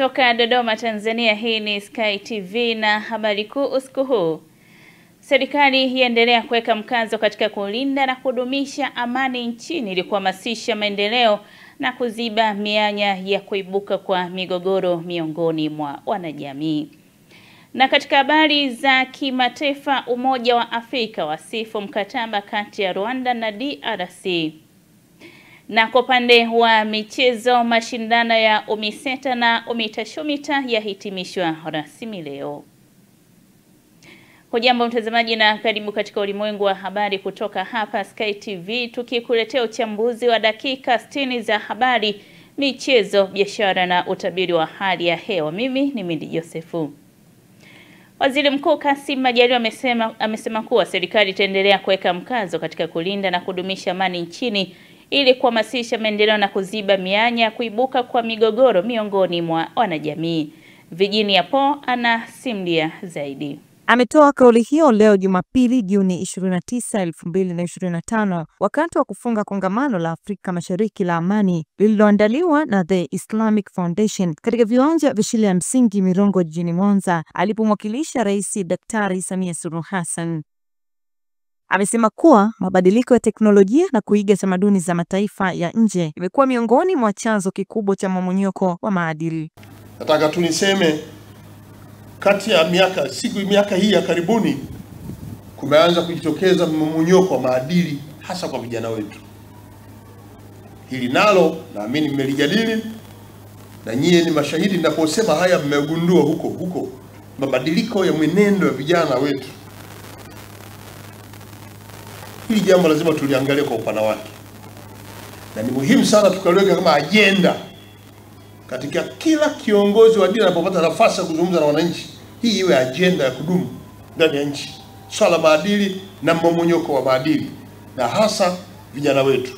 Kutoka Dodoma, Tanzania, hii ni Sky TV na habari kuu usiku huu. Serikali iendelea kuweka mkazo katika kulinda na kudumisha amani nchini ili kuhamasisha maendeleo na kuziba mianya ya kuibuka kwa migogoro miongoni mwa wanajamii. Na katika habari za kimataifa, Umoja wa Afrika wasifu mkataba kati ya Rwanda na DRC. Na kwa upande wa michezo, mashindano ya UMISETA na UMITASHUMITA yahitimishwa rasmi leo. Hujambo mtazamaji na karibu katika ulimwengu wa habari kutoka hapa Sky TV, tukikuletea uchambuzi wa dakika 60 za habari, michezo, biashara na utabiri wa hali ya hewa. Mimi ni Mindi Josefu. Waziri Mkuu Kassim Majaliwa amesema kuwa serikali itaendelea kuweka mkazo katika kulinda na kudumisha amani nchini ili kuhamasisha maendeleo na kuziba mianya kuibuka kwa migogoro miongoni mwa wanajamii. Virginia Po anasimulia zaidi. Ametoa kauli hiyo leo Jumapili Juni 29, 2025 wakati wa kufunga kongamano la Afrika Mashariki la amani lililoandaliwa na The Islamic Foundation katika viwanja vya shule ya msingi Mirongo jijini Mwanza, alipomwakilisha Rais Daktari Samia Suluhu Hassan. Amesema kuwa mabadiliko ya teknolojia na kuiga tamaduni za mataifa ya nje imekuwa miongoni mwa chanzo kikubwa cha mmomonyoko wa maadili. Nataka tu niseme kati ya miaka hii ya karibuni kumeanza kujitokeza mmomonyoko wa maadili hasa kwa vijana wetu. Hili nalo naamini mmelijadili na nyie ni mashahidi ninaposema haya, mmegundua huko mabadiliko ya mwenendo ya vijana wetu. Hili jambo lazima tuliangalie kwa upana wake, na ni muhimu sana tukaliweka kama ajenda katika kila kiongozi wa dini anapopata nafasi ya kuzungumza na wananchi. Hii iwe ajenda ya kudumu ndani ya nchi, swala maadili na mmomonyoko wa maadili, na hasa vijana wetu.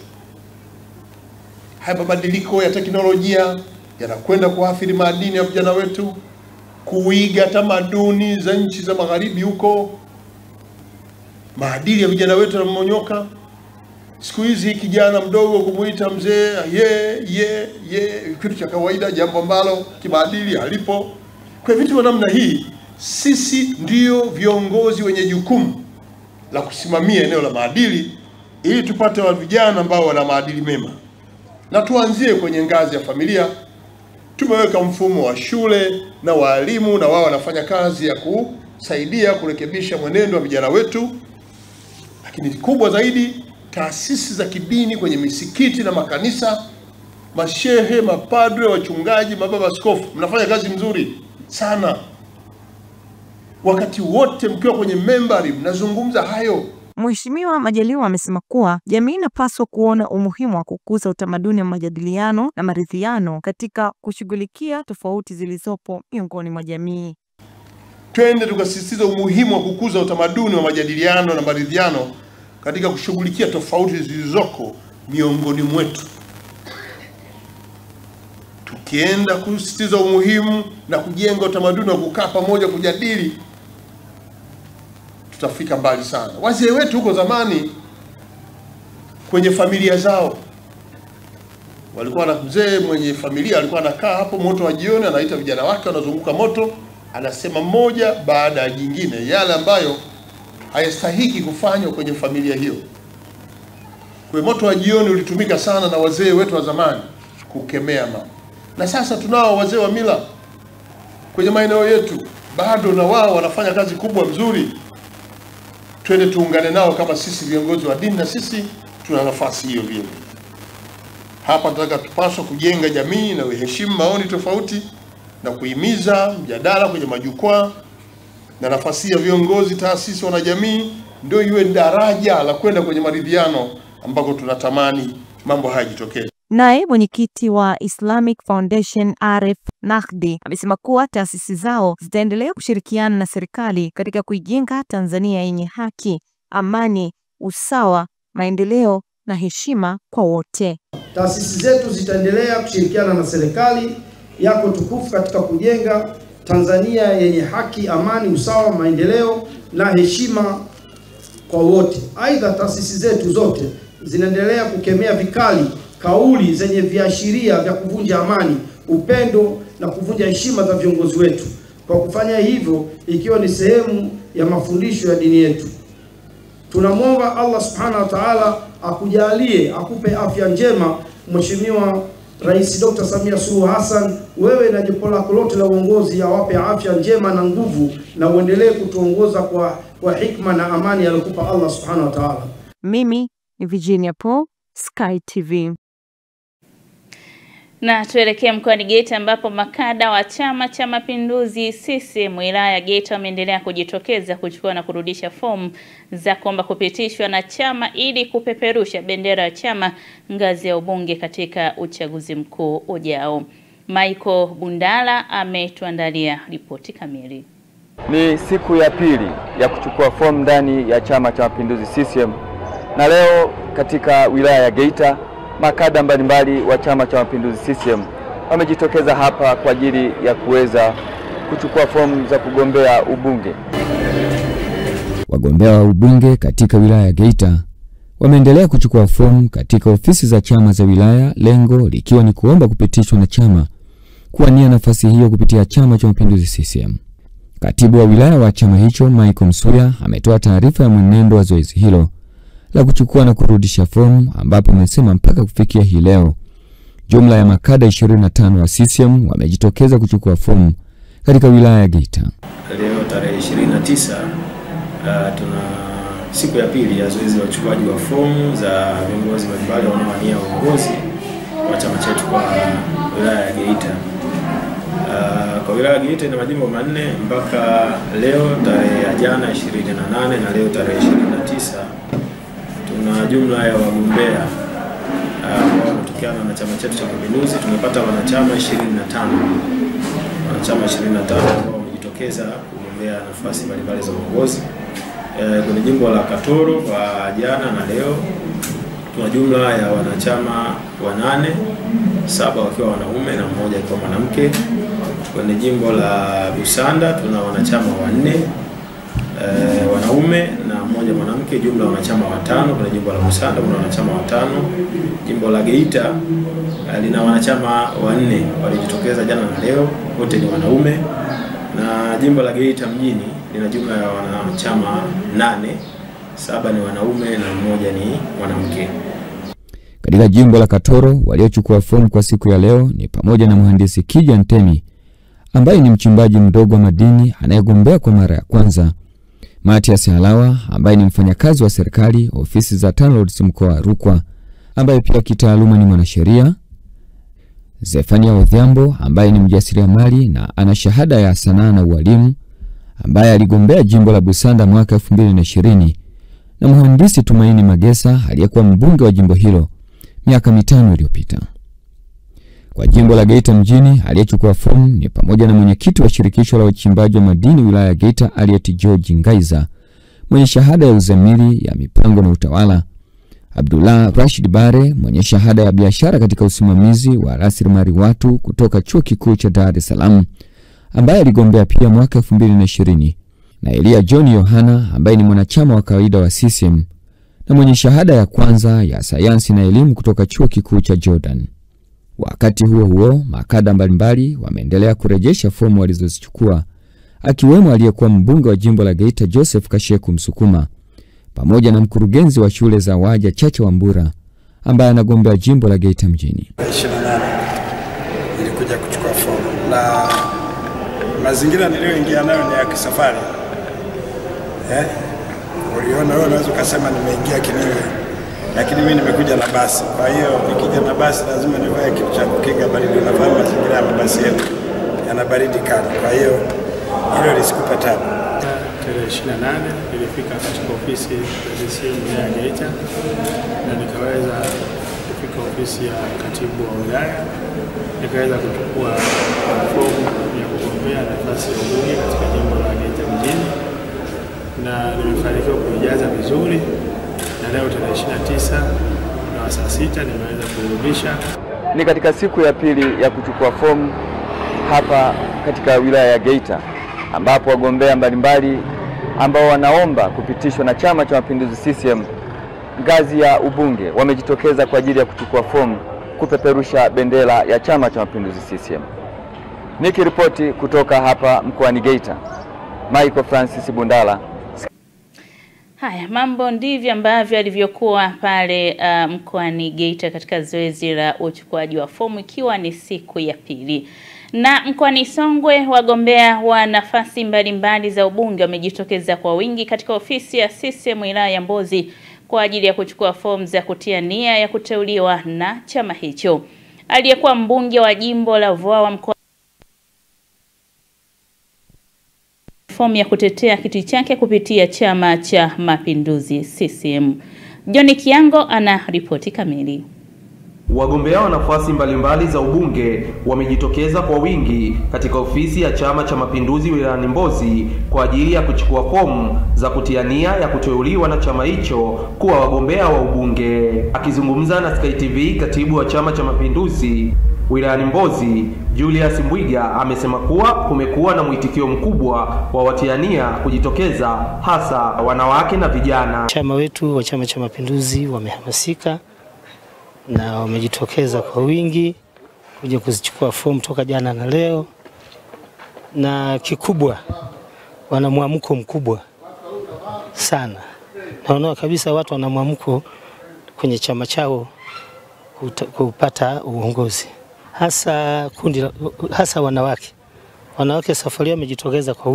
Haya mabadiliko ya teknolojia yanakwenda kuathiri maadili ya vijana wetu, kuiga tamaduni za nchi za magharibi huko. Maadili ya vijana wetu yanamonyoka. Siku hizi kijana mdogo kumuita mzee kitu cha kawaida, jambo ambalo kimaadili halipo. Kwa vitu vya namna hii, sisi ndio viongozi wenye jukumu la kusimamia eneo la maadili ili tupate wa vijana ambao wana maadili mema. Na tuanzie kwenye ngazi ya familia. Tumeweka mfumo wa shule na walimu, na wao wanafanya kazi ya kusaidia kurekebisha mwenendo wa vijana wetu. Lakini kubwa zaidi, taasisi za kidini kwenye misikiti na makanisa, mashehe, mapadre, wachungaji, mababa askofu, mnafanya kazi nzuri sana. Wakati wote mkiwa kwenye membari mnazungumza hayo. Mheshimiwa Majaliwa amesema kuwa jamii inapaswa kuona umuhimu wa kukuza utamaduni wa majadiliano na maridhiano katika kushughulikia tofauti zilizopo miongoni mwa jamii. Twende tukasisitiza umuhimu wa kukuza utamaduni wa majadiliano na maridhiano katika kushughulikia tofauti zilizoko miongoni mwetu. Tukienda kusisitiza umuhimu na kujenga utamaduni wa kukaa pamoja kujadili, tutafika mbali sana. Wazee wetu huko zamani kwenye familia zao walikuwa na mzee mwenye familia alikuwa anakaa hapo moto wa jioni, anaita vijana wake wanazunguka moto, anasema mmoja baada ya jingine yale ambayo hayastahiki kufanywa kwenye familia hiyo. Kwa moto wa jioni ulitumika sana na wazee wetu wa zamani kukemea mambo. Na sasa tunao wazee wa mila kwenye maeneo yetu, bado na wao wanafanya kazi kubwa nzuri. Twende tuungane nao kama sisi viongozi wa dini, na sisi tuna nafasi hiyo vile. Hapa tunataka tupaswa kujenga jamii na kuheshimu maoni tofauti na kuhimiza mjadala kwenye majukwaa, na nafasi ya viongozi, taasisi, wanajamii ndio iwe daraja la kwenda kwenye maridhiano ambako tunatamani mambo haya jitokeze. Naye mwenyekiti wa Islamic Foundation Arif Nahdi amesema kuwa taasisi zao zitaendelea kushirikiana na serikali katika kuijenga Tanzania yenye haki, amani, usawa, maendeleo na heshima kwa wote. Taasisi zetu zitaendelea kushirikiana na serikali yako tukufu katika kujenga Tanzania yenye haki, amani, usawa, maendeleo na heshima kwa wote. Aidha, taasisi zetu zote zinaendelea kukemea vikali kauli zenye viashiria vya kuvunja amani, upendo na kuvunja heshima za viongozi wetu. Kwa kufanya hivyo, ikiwa ni sehemu ya mafundisho ya dini yetu, tunamwomba Allah subhanahu wa ta'ala akujalie, akupe afya njema Mheshimiwa Rais Dr. Samia Suluhu Hassan, wewe na jopo lako lote la uongozi, awape afya njema na nguvu, na uendelee kutuongoza kwa hikma na amani aliyokupa Allah subhanahu wa ta'ala. Mimi ni Virginia Paul, Sky TV. Na tuelekea mkoani Geita ambapo makada wa Chama cha Mapinduzi CCM wilaya ya Geita wameendelea kujitokeza kuchukua na kurudisha fomu za kuomba kupitishwa na chama ili kupeperusha bendera ya chama ngazi ya ubunge katika uchaguzi mkuu ujao. Michael Bundala ametuandalia ripoti kamili. Ni siku ya pili ya kuchukua fomu ndani ya Chama cha Mapinduzi CCM, na leo katika wilaya ya Geita makada mbalimbali wa Chama cha Mapinduzi CCM wamejitokeza hapa kwa ajili ya kuweza kuchukua fomu za kugombea ubunge. Wagombea wa ubunge katika wilaya ya Geita wameendelea kuchukua fomu katika ofisi za chama za wilaya, lengo likiwa ni kuomba kupitishwa na chama kuwania nafasi hiyo kupitia Chama cha Mapinduzi CCM. Katibu wa wilaya wa chama hicho Michael Msuya ametoa taarifa ya mwenendo wa zoezi hilo la kuchukua na kurudisha fomu, ambapo amesema mpaka kufikia hii leo jumla ya makada 25 wa CCM wamejitokeza kuchukua fomu katika wilaya ya Geita. Leo tarehe 29 tuna siku ya pili ya zoezi la uchukuaji wa fomu za viongozi mbalimbali wanaowania uongozi wa chama chetu kwa wilaya ya Geita. Kwa wilaya ya Geita ina majimbo manne mpaka leo tarehe ya jana 28 na leo tarehe 29 tuna jumla ya wagombea ambao wanatokana na chama chetu cha Mapinduzi. Tumepata wanachama 25. Wanachama 25 ambao wamejitokeza kugombea nafasi mbalimbali za uongozi. Kwenye jimbo la Katoro kwa jana na leo tuna jumla ya wanachama 8, 7 wakiwa wanaume na mmoja akiwa mwanamke. Kwenye jimbo la Busanda tuna wanachama 4, wanaume na mmoja mwanamke, jumla wanachama 5. Kwenye jimbo la Busanda kuna wanachama 5. Jimbo la Geita lina wanachama 4 walijitokeza jana na leo, wote ni wanaume. Na jimbo la Geita mjini lina jumla ya wanachama 8, 7 ni wanaume na mmoja ni mwanamke. Katika jimbo la Katoro waliochukua fomu kwa siku ya leo ni pamoja na mhandisi Kija Ntemi ambaye ni mchimbaji mdogo wa madini anayegombea kwa mara ya kwanza, Matias Halawa ambaye ni mfanyakazi wa serikali ofisi za TANROADS mkoa wa Rukwa ambaye pia kitaaluma ni mwanasheria, Zefania Odhiambo ambaye ni mjasiriamali na ana shahada ya sanaa na ualimu ambaye aligombea jimbo la Busanda mwaka 2020, na mhandisi Tumaini Magesa aliyekuwa mbunge wa jimbo hilo miaka 5 iliyopita. Kwa jimbo la Geita mjini aliyechukua fomu ni pamoja na mwenyekiti wa shirikisho la uchimbaji wa madini wilaya ya Geita Aliet George Ngaiza mwenye shahada ya uzamili ya mipango na utawala, Abdullah Rashid Bare mwenye shahada ya biashara katika usimamizi wa rasilimali watu kutoka Chuo Kikuu cha Dar es Salaam ambaye aligombea pia mwaka 2020, na Elia John Yohana ambaye ni mwanachama wa kawaida wa CCM na mwenye shahada ya kwanza ya sayansi na elimu kutoka Chuo Kikuu cha Jordan. Wakati huo huo, makada mbalimbali wameendelea kurejesha fomu walizozichukua, akiwemo aliyekuwa mbunge wa jimbo la Geita Joseph Kasheku Msukuma pamoja na mkurugenzi wa shule za Waja Chacha Wambura ambaye anagombea jimbo la Geita mjini. 28 nilikuja kuchukua fomu na mazingira niliyoingia nayo ni ya kisafari. Uliona wewe unaweza kusema nimeingia kinewe, lakini mimi nimekuja na basi. Kwa hiyo nikija na basi lazima nivae kitu cha kukinga baridi. Unafahamu mazingira ya mabasi yetu yana baridi kali. Kwa hiyo hilo lisikupa tabu. Tarehe 28 nilifika katika ofisi ya CCM ya Geita na nikaweza kufika ofisi ya katibu wa wilaya, nikaweza kuchukua fomu ya kugombea nafasi ya ubunge katika jimbo la Geita mjini na nimefanikiwa kuijaza vizuri, na leo tarehe 29 na saa 6 nimeweza kurudisha. Ni katika siku ya pili ya kuchukua fomu hapa katika wilaya ya Geita ambapo wagombea mbalimbali ambao wanaomba kupitishwa na Chama cha Mapinduzi CCM ngazi ya ubunge wamejitokeza kwa ajili ya kuchukua fomu kupeperusha bendera ya Chama cha Mapinduzi CCM. Nikiripoti kutoka hapa mkoani Geita, Michael Francis Bundala. Haya, mambo ndivyo ambavyo alivyokuwa pale mkoani Geita katika zoezi la uchukuaji wa fomu ikiwa ni siku ya pili. Na mkoani Songwe, wagombea wa nafasi mbalimbali za ubunge wamejitokeza kwa wingi katika ofisi ya CCM wilaya ya Mbozi kwa ajili ya kuchukua fomu za kutia nia ya kuteuliwa na chama hicho. Aliyekuwa mbunge wa jimbo la Vwawa mkoa fomu ya kutetea kiti chake kupitia Chama cha Mapinduzi CCM. John Kiango ana ripoti kamili. Wagombea wa nafasi mbalimbali za ubunge wamejitokeza kwa wingi katika ofisi ya Chama cha Mapinduzi wilayani Mbozi kwa ajili ya kuchukua fomu za kutia nia ya kuteuliwa na chama hicho kuwa wagombea wa ubunge. Akizungumza na Sky TV, katibu wa Chama cha Mapinduzi wilayani Mbozi, Julius Mbwiga, amesema kuwa kumekuwa na mwitikio mkubwa wa watiania kujitokeza, hasa wanawake na vijana. Chama wetu wa Chama cha Mapinduzi wamehamasika na wamejitokeza kwa wingi kuja kuzichukua fomu toka jana na leo, na kikubwa wana mwamko mkubwa sana. Naona kabisa watu wana mwamko kwenye chama chao kupata uongozi, hasa wanawake. Wanawake safari wamejitokeza kwa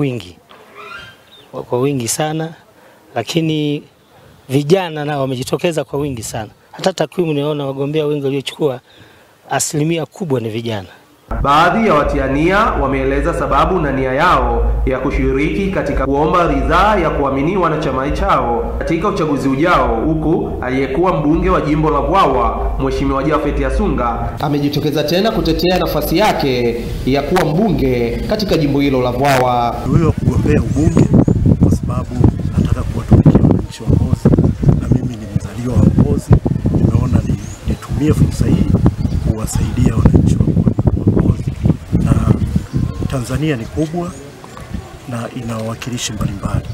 wingi sana, lakini vijana nao wamejitokeza kwa wingi sana. Hata takwimu naona wagombea wengi waliochukua asilimia kubwa ni vijana. Baadhi ya watiania wameeleza sababu na nia yao ya kushiriki katika kuomba ridhaa ya kuaminiwa na chama chao katika uchaguzi ujao, huku aliyekuwa mbunge wa jimbo la Vwawa Mheshimiwa Jafet Yasunga amejitokeza tena kutetea nafasi yake ya kuwa mbunge katika jimbo hilo la Vwawa. Wewe kugombea ubunge kwa sababu nataka kuwatumikia wananchi wa Mbozi, na mimi ni mzaliwa wa Mbozi. Nimeona nitumie fursa hii kuwasaidia wananchi wa Mbozi. Na Tanzania ni kubwa na ina wawakilishi mbalimbali.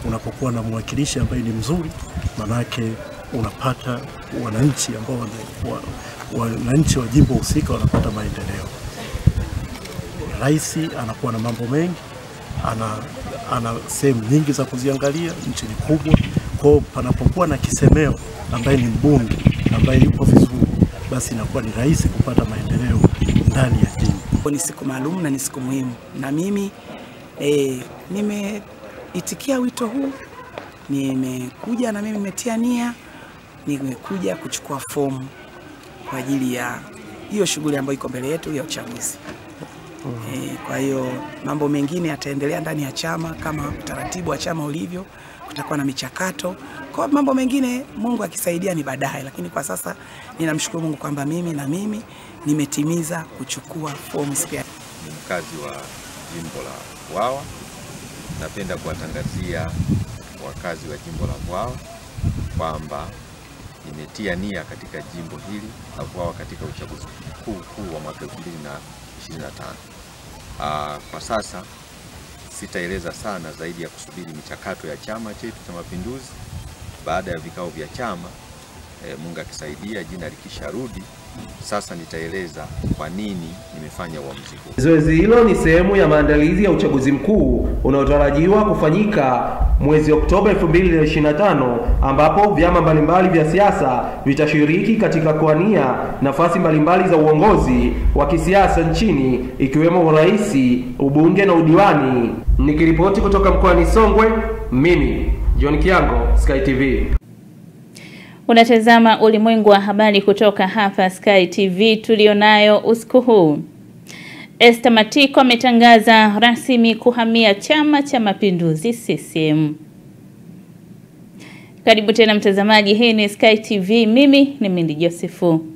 Unapokuwa na mwakilishi ambaye ni mzuri, manake unapata wananchi ambao wananchi wa jimbo husika wanapata maendeleo. Rais anakuwa na mambo mengi, ana sehemu nyingi za kuziangalia, nchi ni kubwa. Kwa panapokuwa na kisemeo ambaye ni mbunge ambaye yuko vizuri, basi inakuwa ni rahisi kupata maendeleo ndani ya jimbo. Ni siku maalum na ni siku muhimu, na mimi nimeitikia wito huu, nimekuja na mimi nimetia nia, nimekuja kuchukua fomu kwa ajili ya hiyo shughuli ambayo iko mbele yetu ya uchaguzi. Kwa hiyo mambo mengine yataendelea ndani ya chama kama utaratibu wa chama ulivyo, kutakuwa na michakato. Kwa mambo mengine Mungu akisaidia ni baadaye, lakini kwa sasa ninamshukuru Mungu kwamba mimi nimetimiza kuchukua fomu siku ya. Ni mkazi wa jimbo la Vwawa. Napenda kuwatangazia wakazi wa jimbo la Vwawa kwamba nimetia nia katika jimbo hili la Vwawa katika uchaguzi mkuu wa mwaka 2025. Kwa sasa sitaeleza sana zaidi ya kusubiri michakato ya chama chetu cha Mapinduzi. Baada ya vikao vya chama, Mungu akisaidia, jina likisharudi, sasa nitaeleza kwa nini nimefanya uamuzi huu. Zoezi hilo ni sehemu ya maandalizi ya uchaguzi mkuu unaotarajiwa kufanyika mwezi Oktoba 2025, ambapo vyama mbalimbali vya siasa vitashiriki katika kuania nafasi mbalimbali za uongozi wa kisiasa nchini, ikiwemo urais, ubunge na udiwani. Nikiripoti kutoka mkoani Songwe, mimi John Kiango, Sky TV. Unatazama ulimwengu wa habari kutoka hapa Sky TV tulionayo usiku huu. Esther Matiko ametangaza rasmi kuhamia Chama cha Mapinduzi CCM. Karibu tena mtazamaji, hii ni Sky TV, mimi ni Mindi Josefu.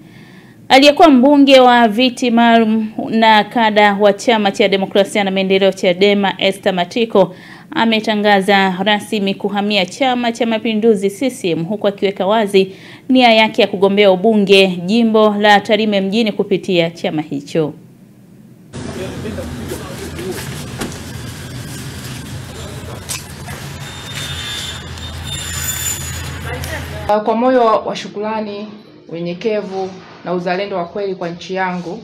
Aliyekuwa mbunge wa viti maalum na kada wa Chama cha Demokrasia na Maendeleo Chadema, Esther Matiko ametangaza rasmi kuhamia Chama cha Mapinduzi CCM, huku akiweka wazi nia yake ya kugombea ubunge jimbo la Tarime mjini kupitia chama hicho. Kwa moyo wa shukrani, unyenyekevu na uzalendo wa kweli kwa nchi yangu,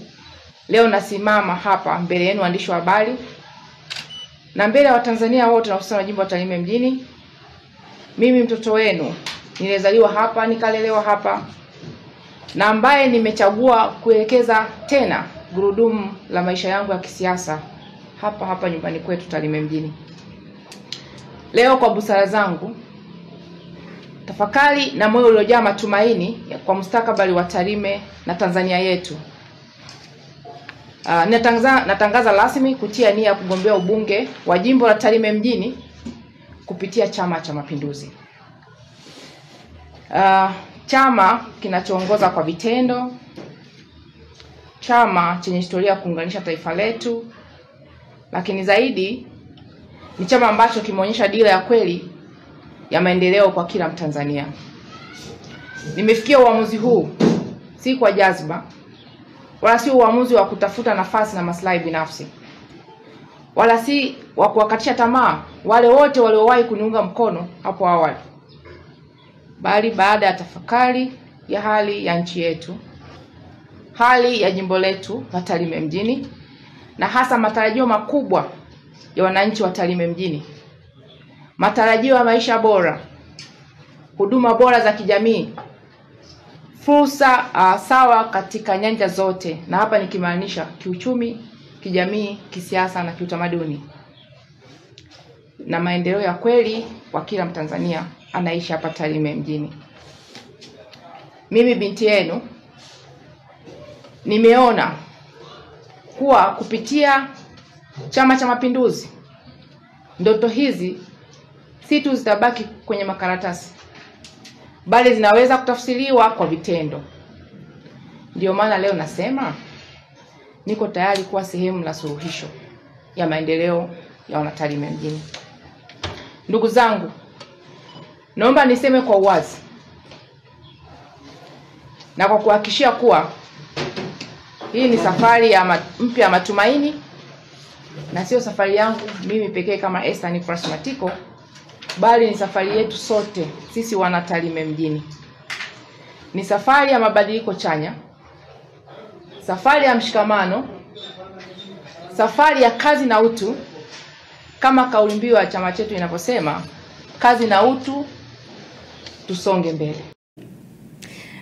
leo nasimama hapa mbele yenu waandishi wa habari na mbele ya Watanzania wote na hususan jimbo la Tarime mjini. Mimi mtoto wenu, nilizaliwa hapa, nikalelewa hapa, na ambaye nimechagua kuelekeza tena gurudumu la maisha yangu ya kisiasa hapa hapa nyumbani kwetu Tarime mjini. Leo kwa busara zangu, tafakari na moyo uliojaa matumaini kwa mustakabali wa Tarime na Tanzania yetu, natangaza rasmi kutia nia ya kugombea ubunge wa jimbo la Tarime mjini kupitia Chama cha Mapinduzi. Chama kinachoongoza kwa vitendo, chama chenye historia ya kuunganisha taifa letu, lakini zaidi ni chama ambacho kimeonyesha dira ya kweli ya maendeleo kwa kila Mtanzania. Nimefikia uamuzi huu si kwa jazba, wala si uamuzi wa kutafuta nafasi na maslahi binafsi, wala si wa kuwakatisha tamaa wale wote waliowahi kuniunga mkono hapo awali, bali baada ya tafakari ya hali ya nchi yetu, hali ya jimbo letu la Tarime mjini, na hasa matarajio makubwa ya wananchi wa Tarime mjini, matarajio ya maisha bora, huduma bora za kijamii, fursa sawa katika nyanja zote, na hapa nikimaanisha kiuchumi, kijamii, kisiasa na kiutamaduni, na maendeleo ya kweli kwa kila Mtanzania anaishi hapa Tarime mjini. Mimi binti yenu nimeona kuwa kupitia Chama cha Mapinduzi ndoto hizi si tu zitabaki kwenye makaratasi, bali zinaweza kutafsiriwa kwa vitendo. Ndio maana leo nasema niko tayari kuwa sehemu la suluhisho ya maendeleo ya Wanatarime mjini. Ndugu zangu, naomba niseme kwa uwazi na kwa kuhakikishia kuwa hii ni safari ya mpya ya matumaini, na sio safari yangu mimi pekee kama Esther Nicholas Matiko, bali ni safari yetu sote sisi Wanatarime mjini. Ni safari ya mabadiliko chanya, safari ya mshikamano, safari ya kazi na utu, kama kauli mbiu ya chama chetu inavyosema, kazi na utu, tusonge mbele.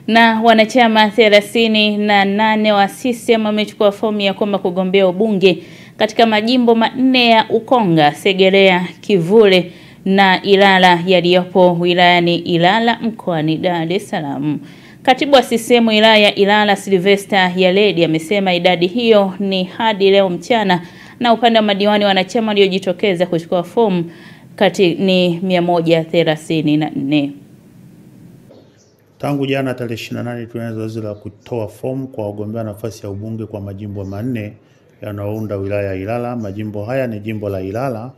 Na wanachama 38 wa CCM wamechukua fomu ya kwamba kugombea ubunge katika majimbo 4 ya Ukonga, Segerea, Kivule na Ilala yaliyopo wilayani Ilala mkoani Dar es Salaam. Katibu wa CCM wilaya ya Ilala Sylvester Yaledi amesema idadi hiyo ni hadi leo mchana, na upande wa madiwani wanachama waliojitokeza kuchukua fomu ni 134. Tangu jana tarehe 28 tunaanza zoezi la kutoa fomu kwa wagombea nafasi ya ubunge kwa majimbo 4 yanayounda wilaya ya Ilala. Majimbo haya ni jimbo la Ilala,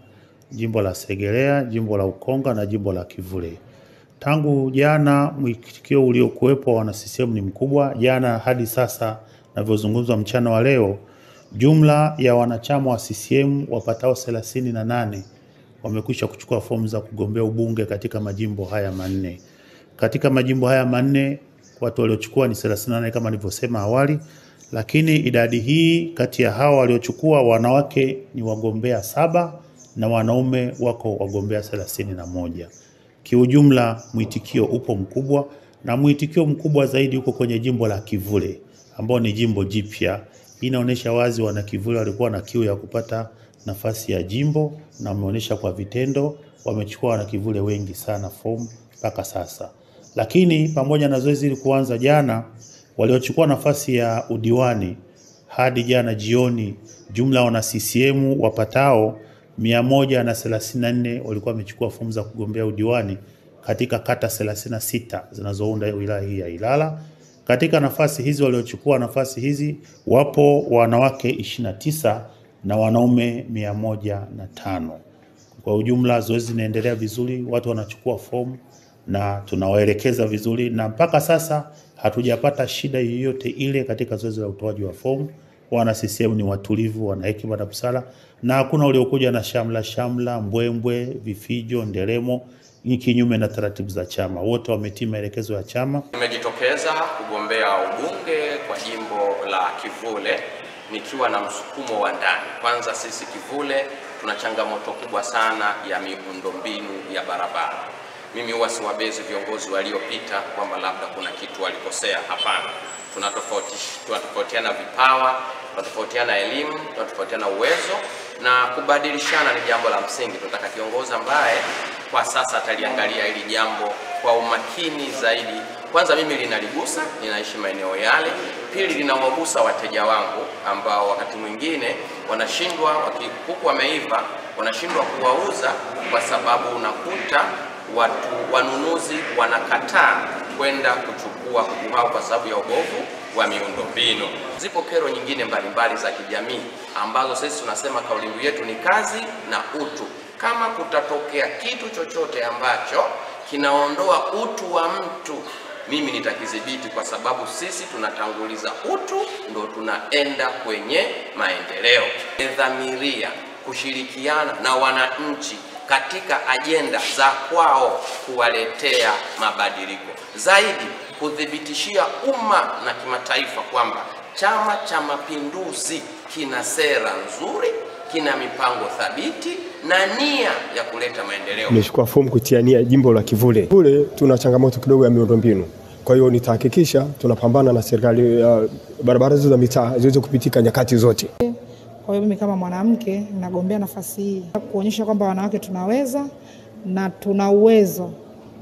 jimbo la Segerea, jimbo la Ukonga na jimbo la Kivule. Tangu jana mwitikio uliokuwepo wana CCM ni mkubwa. Jana hadi sasa ninavyozungumza mchana wa leo, jumla ya wanachama wa CCM wapatao 38 wamekwisha kuchukua fomu za kugombea ubunge katika majimbo haya 4. Katika majimbo haya 4 watu waliochukua ni 38 kama nilivyosema awali, lakini idadi hii kati ya hao waliochukua wanawake ni wagombea 7 na wanaume wako wagombea 31. Kiujumla mwitikio upo mkubwa, na mwitikio mkubwa zaidi uko kwenye jimbo la Kivule ambao ni jimbo jipya. Inaonyesha wazi wana Kivule walikuwa na kiu ya kupata nafasi ya jimbo, na wameonyesha kwa vitendo wamechukua wana Kivule wengi sana fomu mpaka sasa. Lakini pamoja na zoezi hili kuanza jana, waliochukua nafasi ya udiwani hadi jana jioni, jumla wana CCM wapatao 134 walikuwa wamechukua fomu za kugombea udiwani katika kata 36 zinazounda wilaya hii ya Ilala. Katika nafasi hizi waliochukua nafasi hizi wapo wanawake 29 na wanaume 105. Kwa ujumla zoezi linaendelea vizuri, watu wanachukua fomu na tunawaelekeza vizuri, na mpaka sasa hatujapata shida yoyote ile katika zoezi la utoaji wa fomu. Wana CCM ni watulivu, wana hekima na busara, na hakuna uliokuja na shamla, mbwembwe, vifijo, nderemo ni kinyume na taratibu za chama. Wote wametii maelekezo ya chama. Nimejitokeza kugombea ubunge kwa jimbo la Kivule nikiwa na msukumo wa ndani. Kwanza sisi Kivule tuna changamoto kubwa sana ya miundombinu ya barabara. Mimi huwa siwabezi viongozi waliopita kwamba labda kuna kitu walikosea. Hapana, tunatofautiana vipawa, tunatofautiana elimu, tunatofautiana uwezo, na kubadilishana ni jambo la msingi. Tunataka kiongozi ambaye kwa sasa ataliangalia hili jambo kwa umakini zaidi. Kwanza mimi linaligusa, ninaishi maeneo yale. Pili, linawagusa wateja wangu ambao wakati mwingine wanashindwa, kuku wameiva, wanashindwa kuwauza kwa sababu unakuta wanunuzi wanakataa kwenda kuchukua kuku hao kwa sababu ya ubovu wa miundombinu. Zipo kero nyingine mbalimbali za kijamii ambazo sisi tunasema kauli mbiu yetu ni kazi na utu. Kama kutatokea kitu chochote ambacho kinaondoa utu wa mtu, mimi nitakidhibiti, kwa sababu sisi tunatanguliza utu ndo tunaenda kwenye maendeleo. Nimedhamiria kushirikiana na wananchi katika ajenda za kwao kuwaletea mabadiliko zaidi, kuthibitishia umma na kimataifa kwamba Chama cha Mapinduzi kina sera nzuri, kina mipango thabiti na nia ya kuleta maendeleo. Nimechukua fomu kutiania jimbo la Kivule. Kule tuna changamoto kidogo ya miundombinu. Kwa hiyo nitahakikisha tunapambana na serikali ya barabara za mitaa ziweze kupitika nyakati zote. Kwa hiyo mimi kama mwanamke nagombea nafasi hii kuonyesha kwamba wanawake tunaweza na tuna uwezo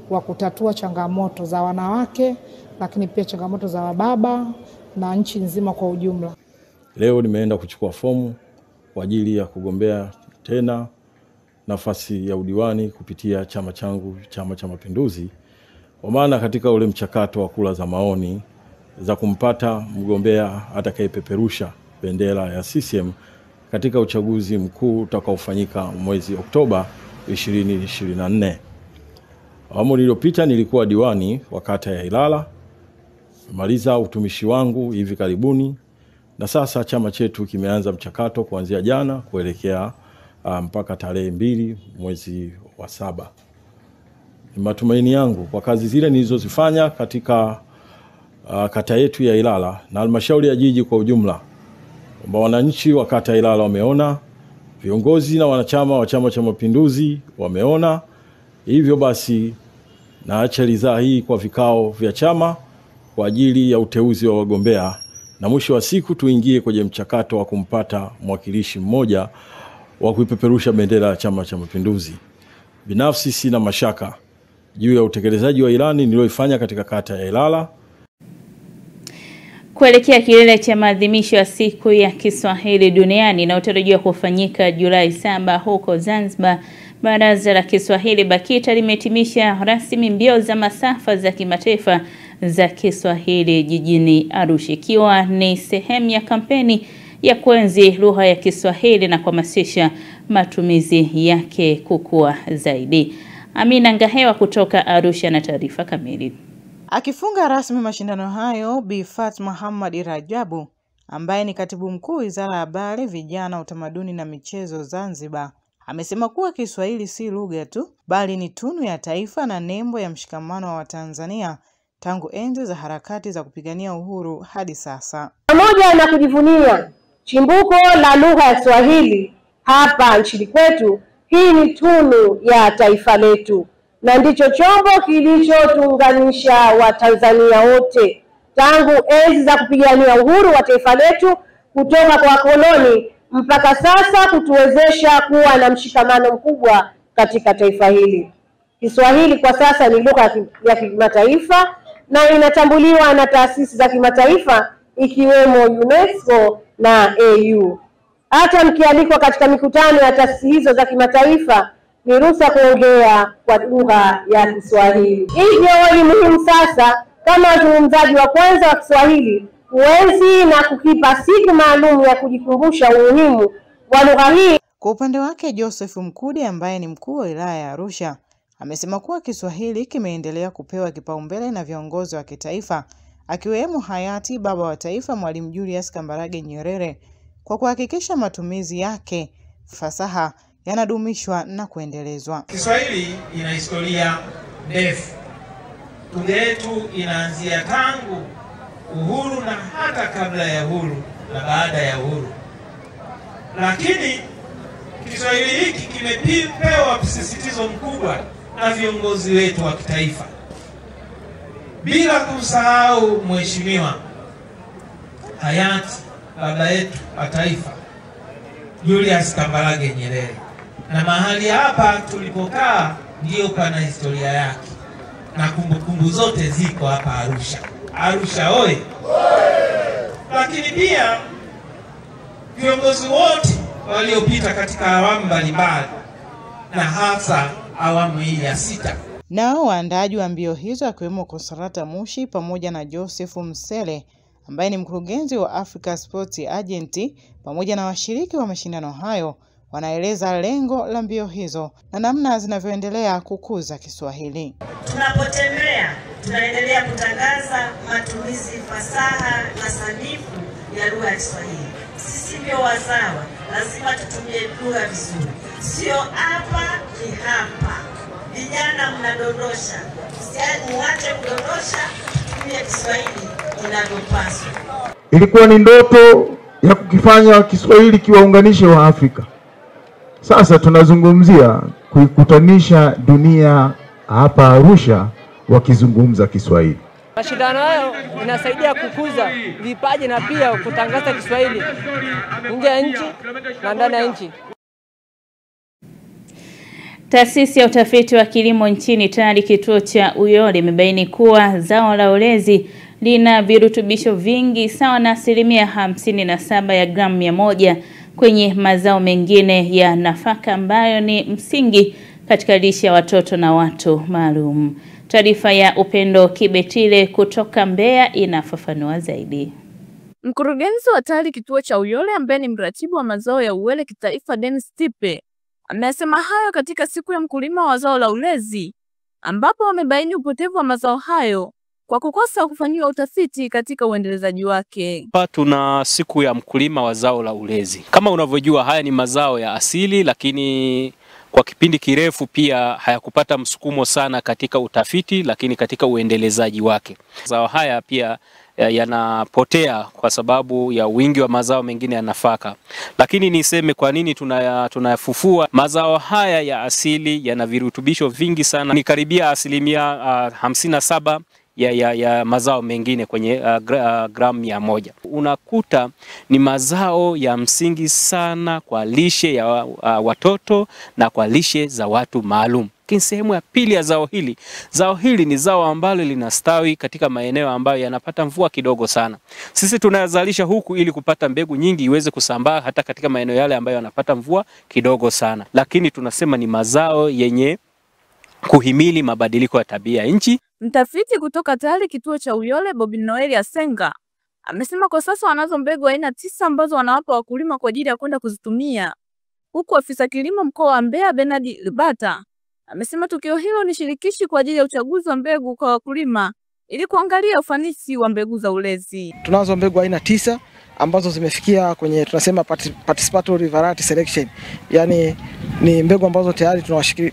wa kutatua changamoto za wanawake, lakini pia changamoto za wababa na nchi nzima kwa ujumla. Leo nimeenda kuchukua fomu kwa ajili ya kugombea tena nafasi ya udiwani kupitia chama changu, Chama cha Mapinduzi. Kwa maana katika ule mchakato wa kura za maoni za kumpata mgombea atakayepeperusha bendera ya CCM katika uchaguzi mkuu utakaofanyika mwezi Oktoba 2024. Awamu iliyopita nilikuwa diwani wa kata ya Ilala. Nimemaliza utumishi wangu hivi karibuni, na sasa chama chetu kimeanza mchakato kuanzia jana kuelekea mpaka tarehe 2 mwezi wa 7. Ni matumaini yangu kwa kazi zile nilizozifanya katika kata yetu ya Ilala na halmashauri ya jiji kwa ujumla, kwamba wananchi wa kata ya Ilala wameona, viongozi na wanachama wa Chama cha Mapinduzi wameona. Hivyo basi naacha ridhaa hii kwa vikao vya chama kwa ajili ya uteuzi wa wagombea, na mwisho wa siku tuingie kwenye mchakato wa kumpata mwakilishi mmoja wa kuipeperusha bendera ya Chama cha Mapinduzi. Binafsi sina mashaka juu ya utekelezaji wa ilani niliyoifanya katika kata ya Ilala. Kuelekea kilele cha maadhimisho ya siku ya Kiswahili duniani na utarajiwa kufanyika Julai 7 huko Zanzibar, Baraza la Kiswahili BAKITA limehitimisha rasmi mbio za masafa za kimataifa za Kiswahili jijini Arusha, ikiwa ni sehemu ya kampeni ya kuenzi lugha ya Kiswahili na kuhamasisha matumizi yake kukua zaidi. Amina Ngahewa kutoka Arusha na taarifa kamili. Akifunga rasmi mashindano hayo, Bi Fatma Muhammad Rajabu, ambaye ni katibu mkuu Wizara ya Habari, Vijana, Utamaduni na Michezo Zanzibar, amesema kuwa Kiswahili si lugha tu, bali ni tunu ya taifa na nembo ya mshikamano wa Watanzania tangu enzi za harakati za kupigania uhuru hadi sasa. Pamoja na kujivunia chimbuko la lugha ya Kiswahili hapa nchini kwetu, hii ni tunu ya taifa letu na ndicho chombo kilichotuunganisha Watanzania wote tangu enzi za kupigania uhuru wa taifa letu kutoka kwa koloni mpaka sasa, kutuwezesha kuwa na mshikamano mkubwa katika taifa hili. Kiswahili kwa sasa ni lugha ya kimataifa na inatambuliwa na taasisi za kimataifa ikiwemo UNESCO na AU. Hata mkialikwa katika mikutano ya taasisi hizo za kimataifa, ni ruhusa kuongea kwa lugha ya Kiswahili. Hivyo ni muhimu sasa kama wazungumzaji wa kwanza wa Kiswahili kuenzi na kukipa siku maalum ya kujikumbusha umuhimu wa lugha hii. Kwa upande wake, Joseph Mkude ambaye ni mkuu wa wilaya ya Arusha amesema kuwa Kiswahili kimeendelea kupewa kipaumbele na viongozi wa kitaifa akiwemo hayati baba wa taifa Mwalimu Julius Kambarage Nyerere kwa kuhakikisha matumizi yake fasaha yanadumishwa na kuendelezwa. Kiswahili ina historia ndefu. Lugha yetu inaanzia tangu uhuru na hata kabla ya uhuru, na baada ya uhuru. Lakini Kiswahili hiki kimepewa msisitizo mkubwa na viongozi wetu wa kitaifa, bila kumsahau Mheshimiwa hayati baba yetu wa taifa Julius Kambarage Nyerere. Na mahali hapa tulipokaa ndio pana historia yake, na kumbukumbu zote ziko hapa Arusha. Arusha oye! Lakini pia viongozi wote waliopita katika awamu mbalimbali na hasa awamu hii ya 6. Nao waandaaji wa mbio hizo akiwemo Consolata Mushi pamoja na Joseph Msele ambaye ni mkurugenzi wa Africa Sports Agent pamoja na washiriki wa mashindano hayo wanaeleza lengo la mbio hizo na namna zinavyoendelea kukuza Kiswahili. Tunapotembea tunaendelea kutangaza matumizi fasaha na sanifu ya lugha ya Kiswahili. Sisi ndio wazawa, lazima tutumie lugha vizuri. Sio hapa ni hapa. Vijana mnadondosha, msiache kudondosha, tutumie Kiswahili inavyopaswa. Ilikuwa ni ndoto ya kukifanya Kiswahili kiwaunganishe wa Afrika. Sasa tunazungumzia kuikutanisha dunia hapa Arusha wakizungumza Kiswahili. Mashindano hayo inasaidia kukuza vipaji na pia kutangaza Kiswahili nje ya nchi na ndani ya nchi. Taasisi ya utafiti wa kilimo nchini TARI kituo cha Uyole imebaini kuwa zao la ulezi lina virutubisho vingi sawa na 57% ya gramu 100 kwenye mazao mengine ya nafaka ambayo ni msingi katika lishe ya watoto na watu maalum. Taarifa ya Upendo Kibetile kutoka Mbeya inafafanua zaidi. Mkurugenzi wa TARI kituo cha Uyole ambaye ni mratibu wa mazao ya uwele kitaifa Dennis Tipe amesema hayo katika siku ya mkulima wa zao la ulezi ambapo wamebaini upotevu wa mazao hayo kwa kukosa kufanyiwa utafiti katika uendelezaji wake. Hapa tuna siku ya mkulima wa zao la ulezi. Kama unavyojua haya ni mazao ya asili, lakini kwa kipindi kirefu pia hayakupata msukumo sana katika utafiti, lakini katika uendelezaji wake. Mazao haya pia yanapotea kwa sababu ya wingi wa mazao mengine ya nafaka. Lakini niseme kwa nini tunayafufua. Mazao haya ya asili yana virutubisho vingi sana. Ni karibia 57% ya mazao mengine kwenye gramu 100. Unakuta ni mazao ya msingi sana kwa lishe ya watoto na kwa lishe za watu maalum. Sehemu ya pili ya zao hili ni zao ambalo linastawi katika maeneo ambayo yanapata mvua kidogo sana. Sisi tunayazalisha huku ili kupata mbegu nyingi iweze kusambaa hata katika maeneo yale ambayo yanapata mvua kidogo sana. Lakini tunasema ni mazao yenye kuhimili mabadiliko ya tabia ya nchi. Mtafiti kutoka TARI kituo cha Uyole Bobi Noel Asenga amesema kwa sasa wanazo mbegu aina 9 ambazo wanawapa wakulima kwa ajili ya kwenda kuzitumia. Huku afisa kilimo mkoa wa Mbeya Bernard Libata amesema tukio hilo ni shirikishi kwa ajili ya uchaguzi wa mbegu kwa wakulima ili kuangalia ufanisi wa mbegu za ulezi. Tunazo mbegu aina 9 ambazo zimefikia kwenye tunasema participatory variety selection. Yaani ni mbegu ambazo tayari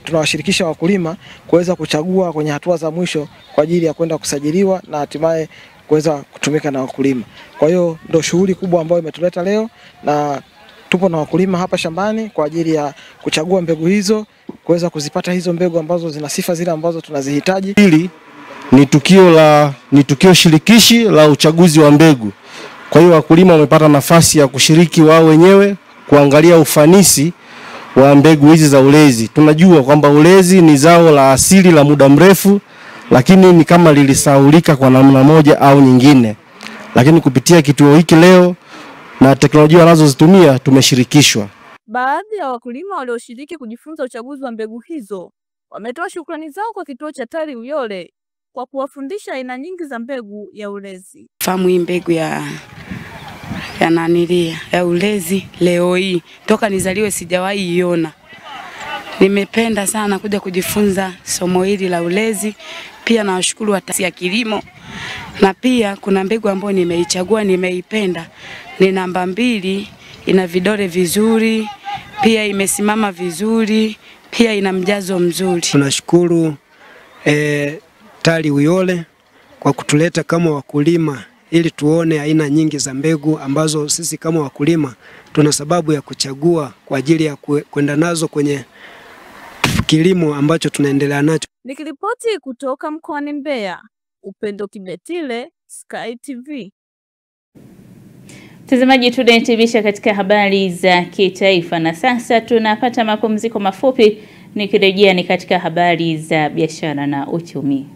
tunawashirikisha wakulima kuweza kuchagua kwenye hatua za mwisho kwa ajili ya kwenda kusajiliwa na hatimaye kuweza kutumika na wakulima. Kwa hiyo ndio shughuli kubwa ambayo imetuleta leo, na tupo na wakulima hapa shambani kwa ajili ya kuchagua mbegu hizo, kuweza kuzipata hizo mbegu ambazo zina sifa zile ambazo tunazihitaji. Hili ni tukio shirikishi la uchaguzi wa mbegu. Kwa hiyo wakulima wamepata nafasi ya kushiriki wao wenyewe kuangalia ufanisi wa mbegu hizi za ulezi. Tunajua kwamba ulezi ni zao la asili la muda mrefu, lakini ni kama lilisahaulika kwa namna moja au nyingine. Lakini kupitia kituo hiki leo na teknolojia wanazozitumia tumeshirikishwa. Baadhi ya wakulima walioshiriki kujifunza uchaguzi wa mbegu hizo wametoa shukrani zao kwa kituo cha TARI Uyole kwa kuwafundisha aina nyingi za mbegu ya ulezi. Fahamu hii mbegu ya ulezi leo hii toka nizaliwe sijawahi iona. Nimependa sana kuja kujifunza somo hili la ulezi. Pia nawashukuru taasisi ya kilimo, na pia kuna mbegu ambayo nimeichagua nimeipenda. Ni namba 2, ina vidole vizuri, pia imesimama vizuri, pia ina mjazo mzuri. Tunashukuru TARI Uyole kwa kutuleta kama wakulima ili tuone aina nyingi za mbegu ambazo sisi kama wakulima tuna sababu ya kuchagua kwa ajili ya kwenda nazo kwenye kilimo ambacho tunaendelea nacho. Nikiripoti kutoka mkoani Mbeya, Upendo Kibetile, Sky TV. Mtazamaji, tunahitimisha katika habari za kitaifa na sasa tunapata mapumziko mafupi. Nikirejea ni katika habari za biashara na uchumi.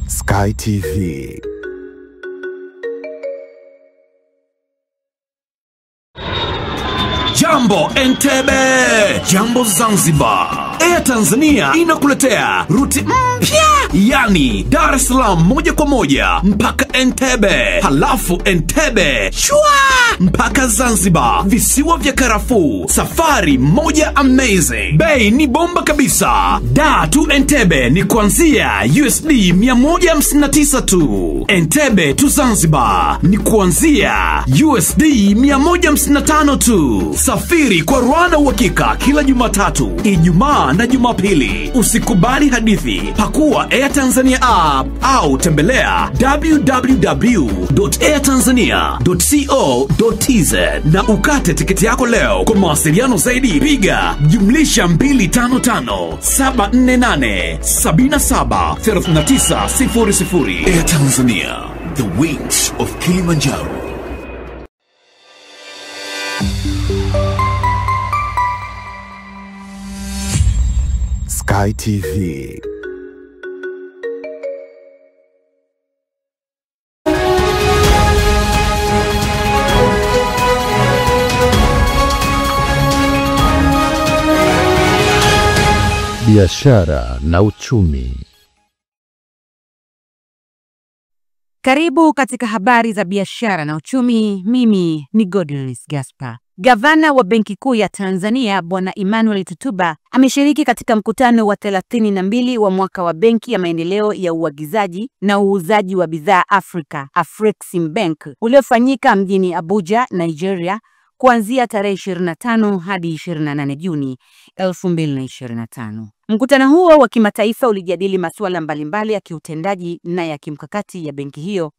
Sky TV. Jambo Entebbe, Jambo Zanzibar. Air Tanzania inakuletea ruti mpya, yani Dar es Salaam moja kwa moja mpaka Entebbe, halafu Entebbe shwa mpaka Zanzibar, visiwa vya karafuu. Safari moja amazing, bei ni bomba kabisa. Dar to Entebbe ni kuanzia USD 159 tu. Entebbe to Zanzibar ni kuanzia USD 155 tu. Safiri kwa Rwanda uhakika kila Jumatatu, Ijumaa na Jumapili. Usikubali hadithi. Pakua Air Tanzania app au tembelea www.airtanzania.co.tz na ukate tiketi yako leo. Kwa mawasiliano zaidi piga +255 748 77 3900. Air Tanzania, the wings of Kilimanjaro. Sky TV. Biashara na uchumi. Karibu katika habari za biashara na uchumi. Mimi ni Godless Gaspar. Gavana wa Benki Kuu ya Tanzania Bwana Emmanuel Tutuba ameshiriki katika mkutano wa 32 wa mwaka wa Benki ya Maendeleo ya Uagizaji na Uuzaji wa Bidhaa Afrika, Afreximbank, uliofanyika mjini Abuja, Nigeria, kuanzia tarehe 25 hadi 28 Juni 2025. Mkutano huo wa kimataifa ulijadili masuala mbalimbali ya kiutendaji na ya kimkakati ya benki hiyo,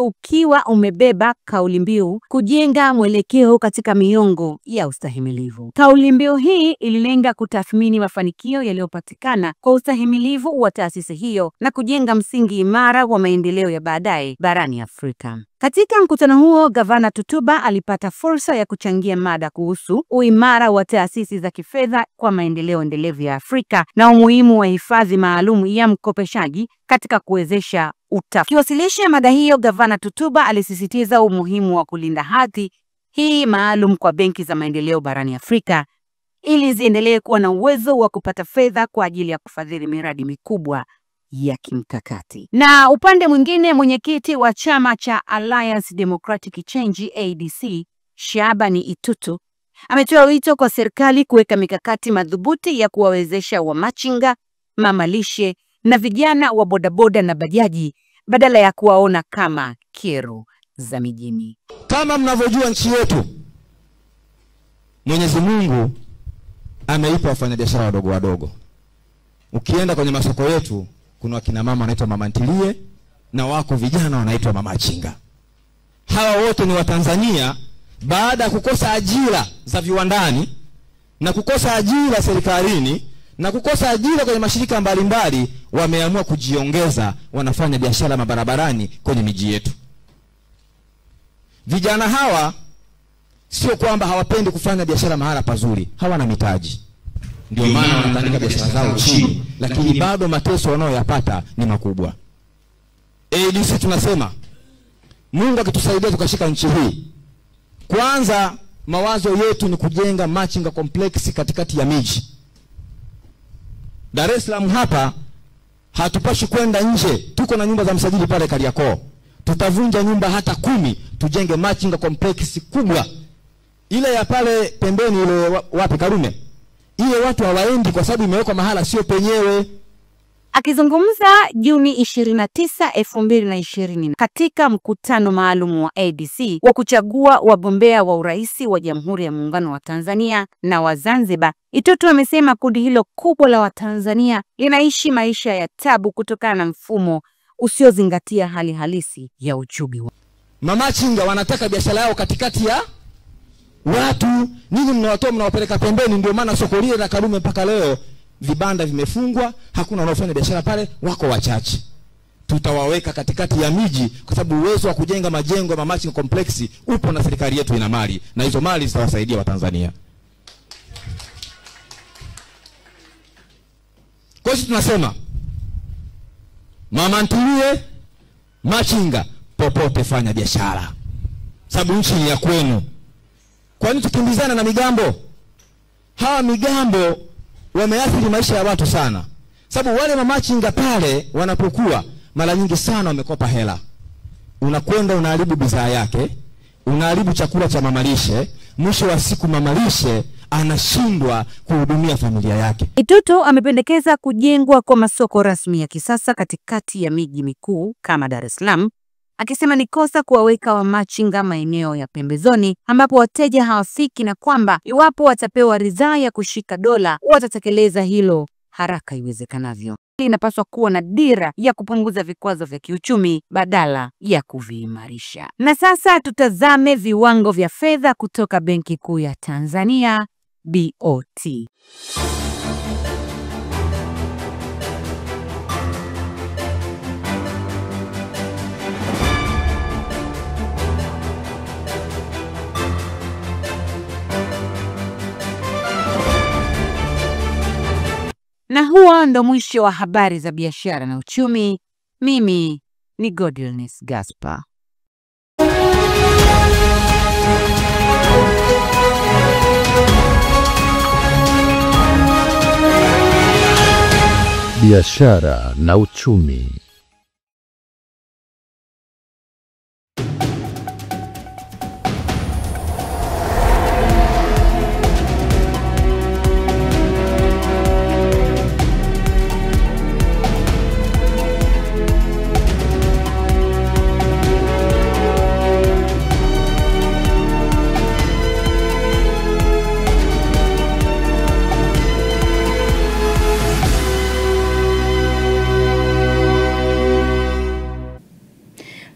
ukiwa umebeba kauli mbiu kujenga mwelekeo katika miongo ya ustahimilivu. Kauli mbiu hii ililenga kutathmini mafanikio yaliyopatikana kwa ustahimilivu wa taasisi hiyo na kujenga msingi imara wa maendeleo ya baadaye barani Afrika. Katika mkutano huo, Gavana Tutuba alipata fursa ya kuchangia mada kuhusu uimara wa taasisi za kifedha kwa maendeleo endelevu ya Afrika na umuhimu wa hifadhi maalum ya mkopeshaji katika kuwezesha utafiti. Akiwasilisha mada hiyo, Gavana Tutuba alisisitiza umuhimu wa kulinda hadhi hii maalum kwa benki za maendeleo barani Afrika ili ziendelee kuwa na uwezo wa kupata fedha kwa ajili ya kufadhili miradi mikubwa ya kimkakati. Na upande mwingine, mwenyekiti wa chama cha Alliance Democratic Change ADC, Shabani Itutu, ametoa wito kwa serikali kuweka mikakati madhubuti ya kuwawezesha wamachinga, mamalishe na vijana wa bodaboda na bajaji badala ya kuwaona kama kero za mijini. Kama mnavyojua, nchi yetu Mwenyezi Mungu ameipa wafanyabiashara wadogo wadogo. Ukienda kwenye masoko yetu kuna wakina mama wanaitwa mama ntilie na wako vijana wanaitwa mama chinga. Hawa wote ni Watanzania baada ya kukosa ajira za viwandani na kukosa ajira serikalini na kukosa ajira kwenye mashirika mbalimbali, wameamua kujiongeza, wanafanya biashara mabarabarani kwenye miji yetu. Vijana hawa sio kwamba hawapendi kufanya biashara mahala pazuri, hawana mitaji. Ndio maana wanatandika biashara zao chini, lakini bado mateso wanayoyapata ni makubwa. ADC tunasema Mungu akitusaidia tukashika nchi hii, kwanza mawazo yetu ni kujenga machinga complex katikati ya miji. Dar es Salaam hapa Hatupashi kwenda nje. Tuko na nyumba za msajili pale Kariakoo. Tutavunja nyumba hata 10, tujenge machinga complex kubwa. Ile ya pale pembeni ile wapi Karume. Ile watu hawaendi kwa sababu imewekwa mahala sio penyewe. Akizungumza Juni 29, 2020 katika mkutano maalum wa ADC wa kuchagua wagombea wa urais wa Jamhuri ya Muungano wa Tanzania na wa Zanzibar, Itoto amesema kundi hilo kubwa la Watanzania linaishi maisha ya tabu kutokana na mfumo usiozingatia hali halisi ya uchumi. Mamachinga wanataka biashara yao katikati ya watu. Ninyi mnawatoa mnawapeleka pembeni, ndio maana soko lile la Karume mpaka leo vibanda vimefungwa, hakuna wanaofanya biashara pale, wako wachache. Tutawaweka katikati ya miji kwa sababu uwezo wa kujenga majengo ya mamachinga complex upo na serikali yetu ina mali, na hizo mali zitawasaidia Watanzania. Kwa hiyo tunasema mama ntilie, machinga, popote fanya biashara, sababu nchi ni ya kwenu. Kwa nini tukimbizana na migambo? Hawa migambo wameathiri maisha ya watu sana. Sababu wale mamachinga pale wanapokuwa mara nyingi sana wamekopa hela. Unakwenda unaharibu bidhaa yake, unaharibu chakula cha mamalishe, mwisho wa siku mamalishe anashindwa kuhudumia familia yake. Itoto amependekeza kujengwa kwa masoko rasmi ya kisasa katikati ya miji mikuu kama Dar es Salaam, akisema ni kosa kuwaweka wamachinga maeneo ya pembezoni ambapo wateja hawafiki, na kwamba iwapo watapewa ridhaa ya kushika dola watatekeleza hilo haraka iwezekanavyo. Inapaswa kuwa na dira ya kupunguza vikwazo vya kiuchumi badala ya kuviimarisha. Na sasa tutazame viwango vya fedha kutoka Benki Kuu ya Tanzania, BOT. Na huo ndo mwisho wa habari za biashara na uchumi. Mimi ni Godilness Gaspar. Biashara na uchumi.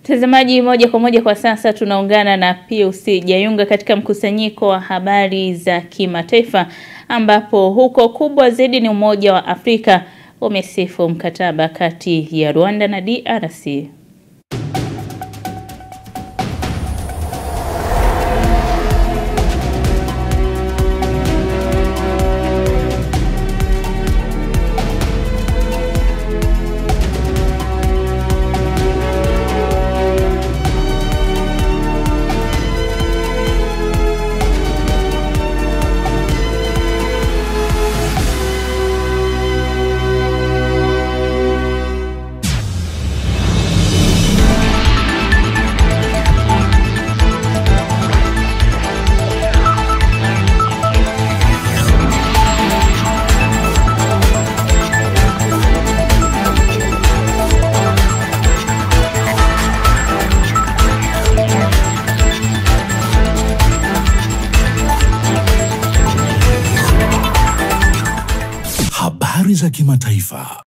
Mtazamaji, moja kwa moja kwa sasa tunaungana na PUC Jayunga katika mkusanyiko wa habari za kimataifa, ambapo huko kubwa zaidi ni Umoja wa Afrika umesifu mkataba kati ya Rwanda na DRC. Habari za kimataifa.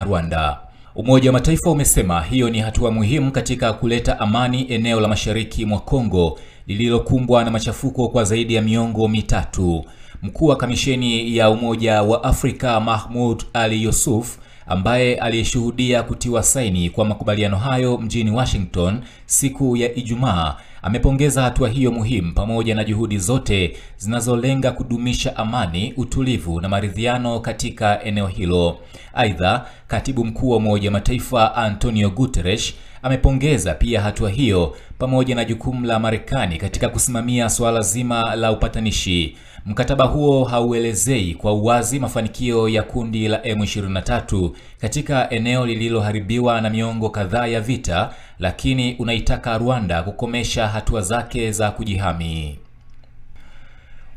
Rwanda. Umoja wa Mataifa umesema hiyo ni hatua muhimu katika kuleta amani eneo la mashariki mwa Kongo lililokumbwa na machafuko kwa zaidi ya miongo mitatu. Mkuu wa kamisheni ya Umoja wa Afrika Mahmoud Ali Yusuf, ambaye alishuhudia kutiwa saini kwa makubaliano hayo mjini Washington siku ya Ijumaa, amepongeza hatua hiyo muhimu pamoja na juhudi zote zinazolenga kudumisha amani, utulivu na maridhiano katika eneo hilo. Aidha, Katibu Mkuu wa Umoja wa Mataifa Antonio Guterres amepongeza pia hatua hiyo pamoja na jukumu la Marekani katika kusimamia swala zima la upatanishi. Mkataba huo hauelezei kwa uwazi mafanikio ya kundi la M23 katika eneo lililoharibiwa na miongo kadhaa ya vita, lakini unaitaka Rwanda kukomesha hatua zake za kujihami.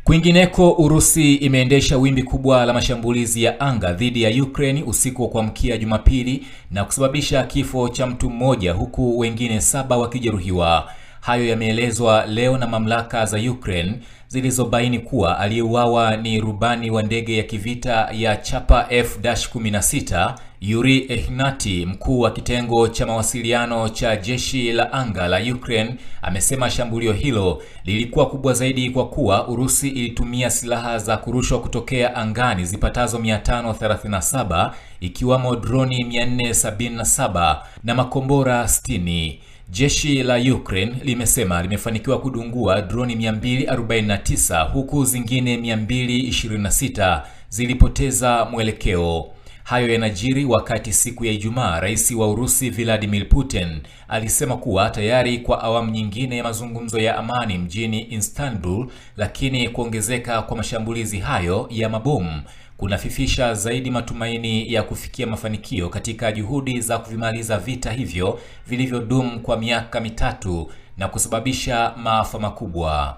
Kwingineko, Urusi imeendesha wimbi kubwa la mashambulizi ya anga dhidi ya Ukraine usiku wa kuamkia Jumapili na kusababisha kifo cha mtu mmoja huku wengine 7 wakijeruhiwa. Hayo yameelezwa leo na mamlaka za Ukraine zilizobaini kuwa aliyeuawa ni rubani wa ndege ya kivita ya chapa F-16 Yuri Ihnati. Mkuu wa kitengo cha mawasiliano cha jeshi la anga la Ukraine amesema shambulio hilo lilikuwa kubwa zaidi kwa kuwa Urusi ilitumia silaha za kurushwa kutokea angani zipatazo 537 ikiwamo droni 477 na makombora 60. Jeshi la Ukraine limesema limefanikiwa kudungua droni 249 huku zingine 226 zilipoteza mwelekeo. Hayo yanajiri wakati siku ya Ijumaa Rais wa Urusi Vladimir Putin alisema kuwa tayari kwa awamu nyingine ya mazungumzo ya amani mjini Istanbul, lakini kuongezeka kwa mashambulizi hayo ya mabomu kunafifisha zaidi matumaini ya kufikia mafanikio katika juhudi za kuvimaliza vita hivyo vilivyodumu kwa miaka 3 na kusababisha maafa makubwa.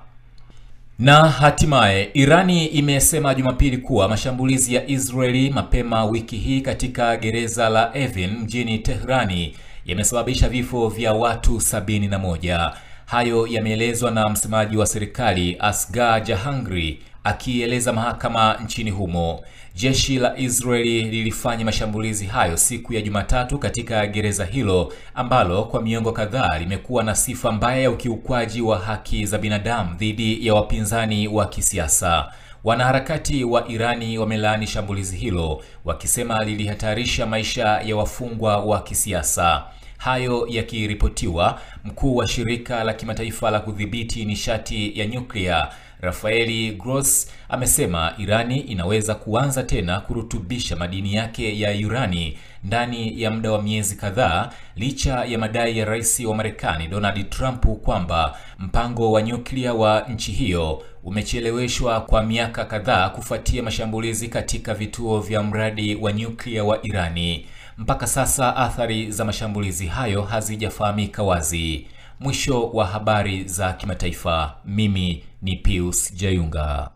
Na hatimaye Irani imesema Jumapili kuwa mashambulizi ya Israeli mapema wiki hii katika gereza la Evin mjini Tehrani yamesababisha vifo vya watu 71. Hayo yameelezwa na msemaji wa serikali Asghar Jahangiri akieleza mahakama nchini humo. Jeshi la Israeli lilifanya mashambulizi hayo siku ya Jumatatu katika gereza hilo ambalo kwa miongo kadhaa limekuwa na sifa mbaya ya ukiukwaji wa haki za binadamu dhidi ya wapinzani wa kisiasa. Wanaharakati wa Irani wamelaani shambulizi hilo wakisema lilihatarisha maisha ya wafungwa wa kisiasa. Hayo yakiripotiwa, mkuu wa shirika la kimataifa la kudhibiti nishati ya nyuklia Rafaeli Gross amesema Irani inaweza kuanza tena kurutubisha madini yake ya urani ndani ya muda wa miezi kadhaa, licha ya madai ya rais wa Marekani Donald Trump kwamba mpango wa nyuklia wa nchi hiyo umecheleweshwa kwa miaka kadhaa kufuatia mashambulizi katika vituo vya mradi wa nyuklia wa Irani. Mpaka sasa athari za mashambulizi hayo hazijafahamika wazi. Mwisho wa habari za kimataifa. Mimi ni Pius Jayunga.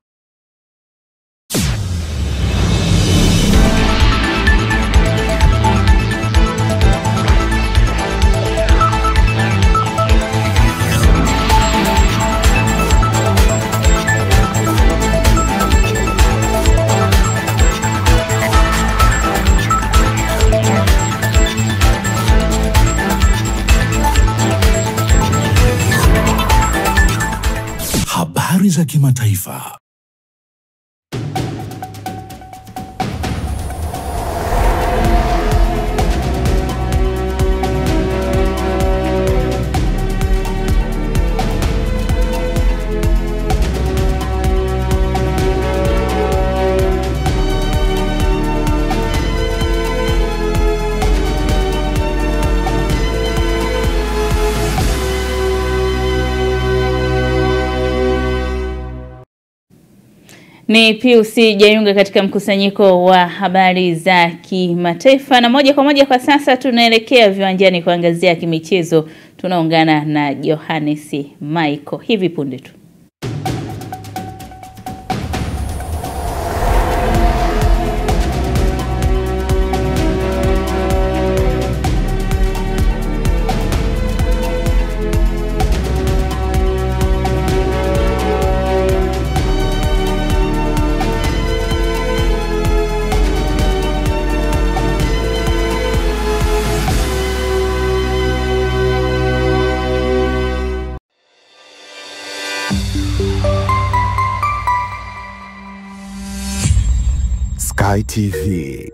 Habari za kimataifa. Ni Pius Jayunga katika mkusanyiko wa habari za kimataifa, na moja kwa moja kwa sasa tunaelekea viwanjani kuangazia kimichezo. Tunaungana na Johannes Michael hivi punde tu. Sky TV.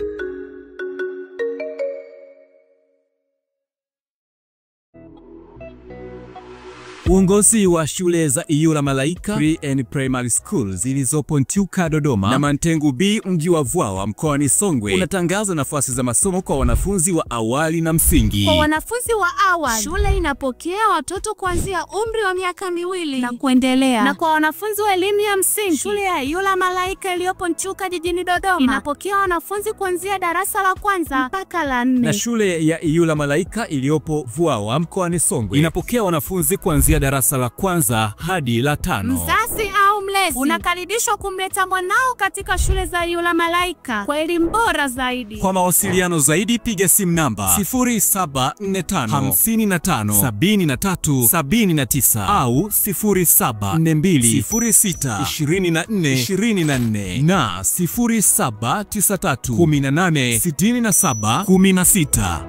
Uongozi wa shule za Iyula Malaika Pre and Primary School zilizopo Ntyuka Dodoma na Mantengu B mji wa Vwawa mkoani Songwe unatangaza nafasi za masomo kwa wanafunzi wa awali na msingi. Kwa wanafunzi wa awali, shule inapokea watoto kuanzia umri wa miaka 2 na kuendelea. Na kwa wanafunzi wa elimu ya msingi, shule ya Iyula Malaika iliyopo Ntyuka jijini Dodoma inapokea wanafunzi kuanzia darasa la 1 mpaka la 4. Na shule ya Iyula Malaika iliyopo Vwawa mkoani Songwe inapokea wanafunzi kuanzia darasa la 1 hadi la 5. Mzazi au mlezi unakaribishwa kumleta mwanao katika shule za Iyula Malaika kwa elimu bora zaidi. Kwa mawasiliano zaidi piga simu namba 0745557379 au 0742062424 na 0793186716.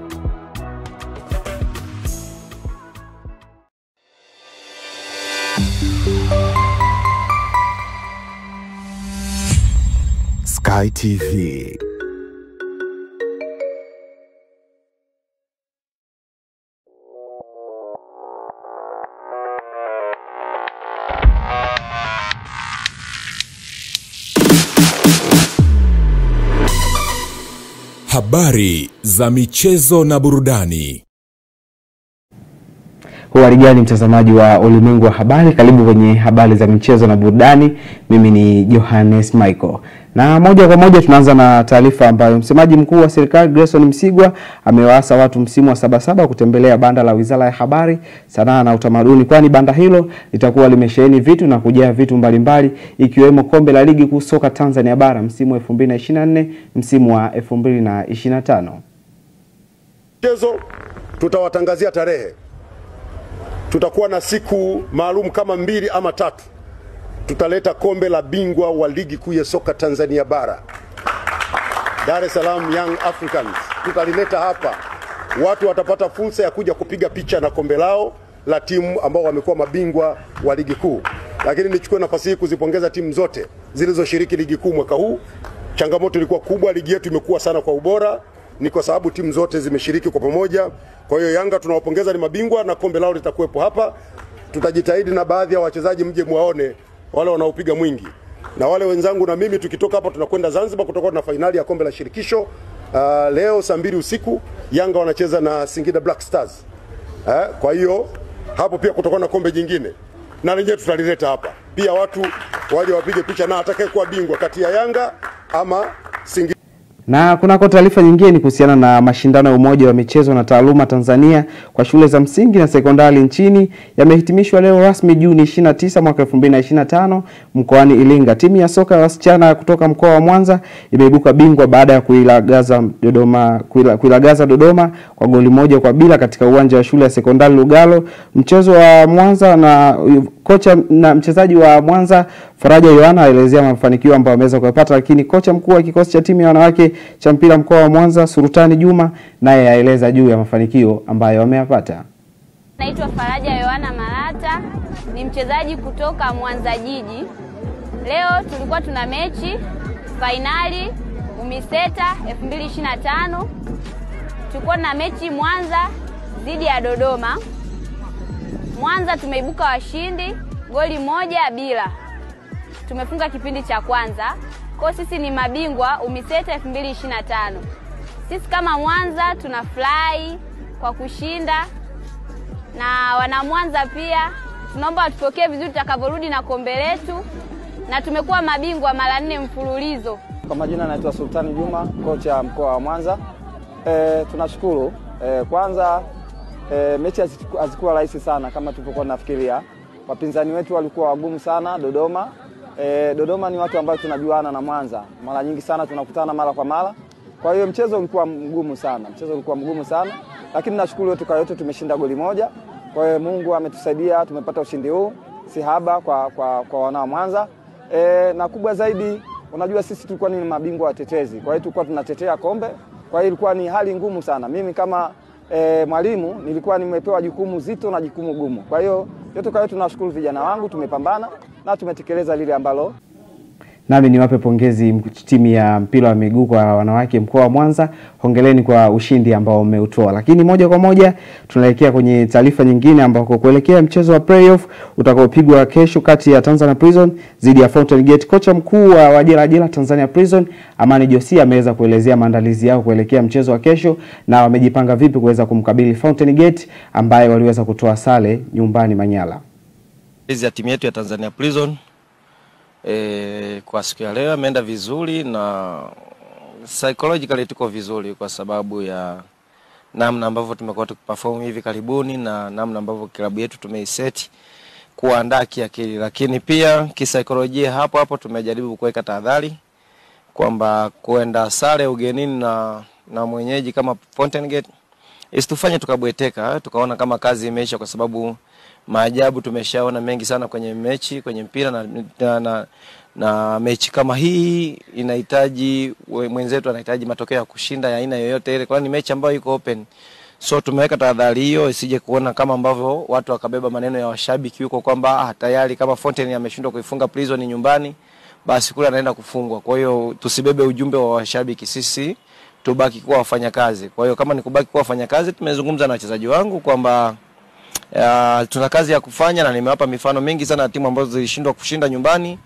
Sky TV. Habari za michezo na burudani. Huarigani mtazamaji wa Ulimwengu wa Habari, karibu kwenye habari za michezo na burudani. Mimi ni Johannes Michael. Na moja kwa moja tunaanza na taarifa ambayo msemaji mkuu wa serikali Gerson Msigwa amewaasa watu msimu wa Sabasaba kutembelea banda la Wizara ya Habari, Sanaa na Utamaduni, kwani banda hilo litakuwa limesheheni vitu na kujaa vitu mbalimbali ikiwemo kombe la ligi kuu soka Tanzania bara msimu wa 2024 msimu wa 2025. Mchezo tutawatangazia tarehe. Tutakuwa na siku maalum kama 2 ama 3. Tutaleta kombe la bingwa wa ligi kuu ya soka Tanzania bara, Dar es Salaam Young Africans. Tutalileta hapa, watu watapata fursa ya kuja kupiga picha na kombe lao la timu ambao wamekuwa mabingwa wa ligi kuu. Lakini nichukue nafasi hii kuzipongeza timu zote zilizoshiriki ligi kuu mwaka huu. Changamoto ilikuwa kubwa, ligi yetu imekuwa sana kwa ubora, ni kwa sababu timu zote zimeshiriki kwa pamoja. Kwa hiyo Yanga tunawapongeza, ni mabingwa na kombe lao litakuwepo hapa. Tutajitahidi na baadhi ya wachezaji mje muwaone, wale wanaopiga mwingi. Na wale wenzangu na mimi tukitoka hapa tunakwenda Zanzibar kutakuwa na fainali ya kombe la shirikisho. Leo saa 2 usiku Yanga wanacheza na Singida Black Stars. Kwa hiyo hapo pia kutakuwa na kombe jingine. Na lenyewe tutalileta hapa. Pia watu waje wapige picha na atakayekuwa bingwa kati ya Yanga ama Singida. Na kunako taarifa nyingine ni kuhusiana na mashindano ya Umoja wa Michezo na Taaluma Tanzania kwa shule za msingi na sekondari nchini yamehitimishwa leo rasmi Juni 29 mwaka 2025 mkoani Iringa. Timu ya soka ya wasichana kutoka mkoa wa Mwanza imeibuka bingwa baada ya kuilagaza Dodoma kwa goli 1-0 katika uwanja wa shule ya sekondari Lugalo. Mchezo wa Mwanza na kocha na mchezaji wa Mwanza Faraja Yohana aelezea mafanikio ambayo ameweza kuyapata, lakini kocha mkuu wa kikosi cha timu ya wanawake cha mpira mkoa wa Mwanza Surutani Juma naye aeleza juu ya mafanikio ambayo ameyapata. Naitwa Faraja Yohana Malata, ni mchezaji kutoka Mwanza Jiji. Leo tulikuwa tuna mechi finali UMISETA 2025. Tulikuwa na mechi Mwanza dhidi ya Dodoma. Mwanza tumeibuka washindi goli 1-0. Tumefunga kipindi cha kwanza. Kwa sisi ni mabingwa UMISETA 2025. Sisi kama Mwanza tunafurahi kwa kushinda, na wana Mwanza pia tunaomba watupokee vizuri tutakavyorudi na kombe letu, na tumekuwa mabingwa mara 4 mfululizo. Kwa majina naitwa Sultani Juma, kocha mkoa wa Mwanza. Tunashukuru. Kwanza mechi hazikuwa rahisi sana kama tulivyokuwa tunafikiria. Wapinzani wetu walikuwa wagumu sana Dodoma. Dodoma ni watu ambao tunajuana na Mwanza. Mara nyingi sana tunakutana mara kwa mara. Kwa hiyo mchezo ulikuwa mgumu sana. Lakini nashukuru yote kwa yote tumeshinda goli 1. Kwa hiyo Mungu ametusaidia, tumepata ushindi huu si haba kwa wana Mwanza. Na kubwa zaidi, unajua sisi tulikuwa ni mabingwa watetezi. Kwa hiyo tulikuwa tunatetea kombe. Kwa hiyo ilikuwa ni hali ngumu sana. Mimi kama mwalimu nilikuwa nimepewa jukumu zito na jukumu gumu. Kwa hiyo yote kwa yote tunashukuru vijana wangu, tumepambana na tumetekeleza lile ambalo. Nami niwape pongezi timu ya mpira wa miguu kwa wanawake mkoa wa Mwanza. Hongereni kwa ushindi ambao umeutoa. Lakini moja kwa moja tunaelekea kwenye taarifa nyingine ambako kuelekea mchezo wa playoff utakaopigwa kesho kati ya Tanzania Prison dhidi ya Fountain Gate. Kocha mkuu wa Jela Tanzania Prison Amani Josia ameweza kuelezea maandalizi yao kuelekea mchezo wa kesho na wamejipanga vipi kuweza kumkabili Fountain Gate ambaye waliweza kutoa sare nyumbani Manyara. Hizi ya timu yetu ya Tanzania Prison kwa siku ya leo ameenda vizuri na psychologically tuko vizuri kwa sababu ya namna ambavyo tumekuwa tukiperform hivi karibuni na namna ambavyo klabu yetu tumeiset kuandaa kiakili, lakini pia kisaikolojia hapo tumejaribu kuweka tahadhari kwamba kuenda sare ugenini na mwenyeji kama Fountain Gate isitufanye tukabweteka, tukaona kama kazi imeisha, kwa sababu maajabu tumeshaona mengi sana kwenye mechi, kwenye mpira na mechi kama hii inahitaji mwenzetu anahitaji matokeo ya kushinda ya aina yoyote ile, kwa ni mechi ambayo iko open. So tumeweka tahadhari hiyo isije kuona kama ambavyo watu wakabeba maneno ya washabiki huko kwamba tayari kama Fountain ameshindwa kuifunga Prison nyumbani basi kule anaenda kufungwa. Kwa hiyo tusibebe ujumbe wa washabiki, sisi tubaki kuwa wafanyakazi. Kwa hiyo kama ni kubaki kuwa wafanyakazi, tumezungumza na wachezaji wangu kwamba tuna kazi ya kufanya, na nimewapa mifano mingi sana ya timu ambazo zilishindwa kushinda nyumbani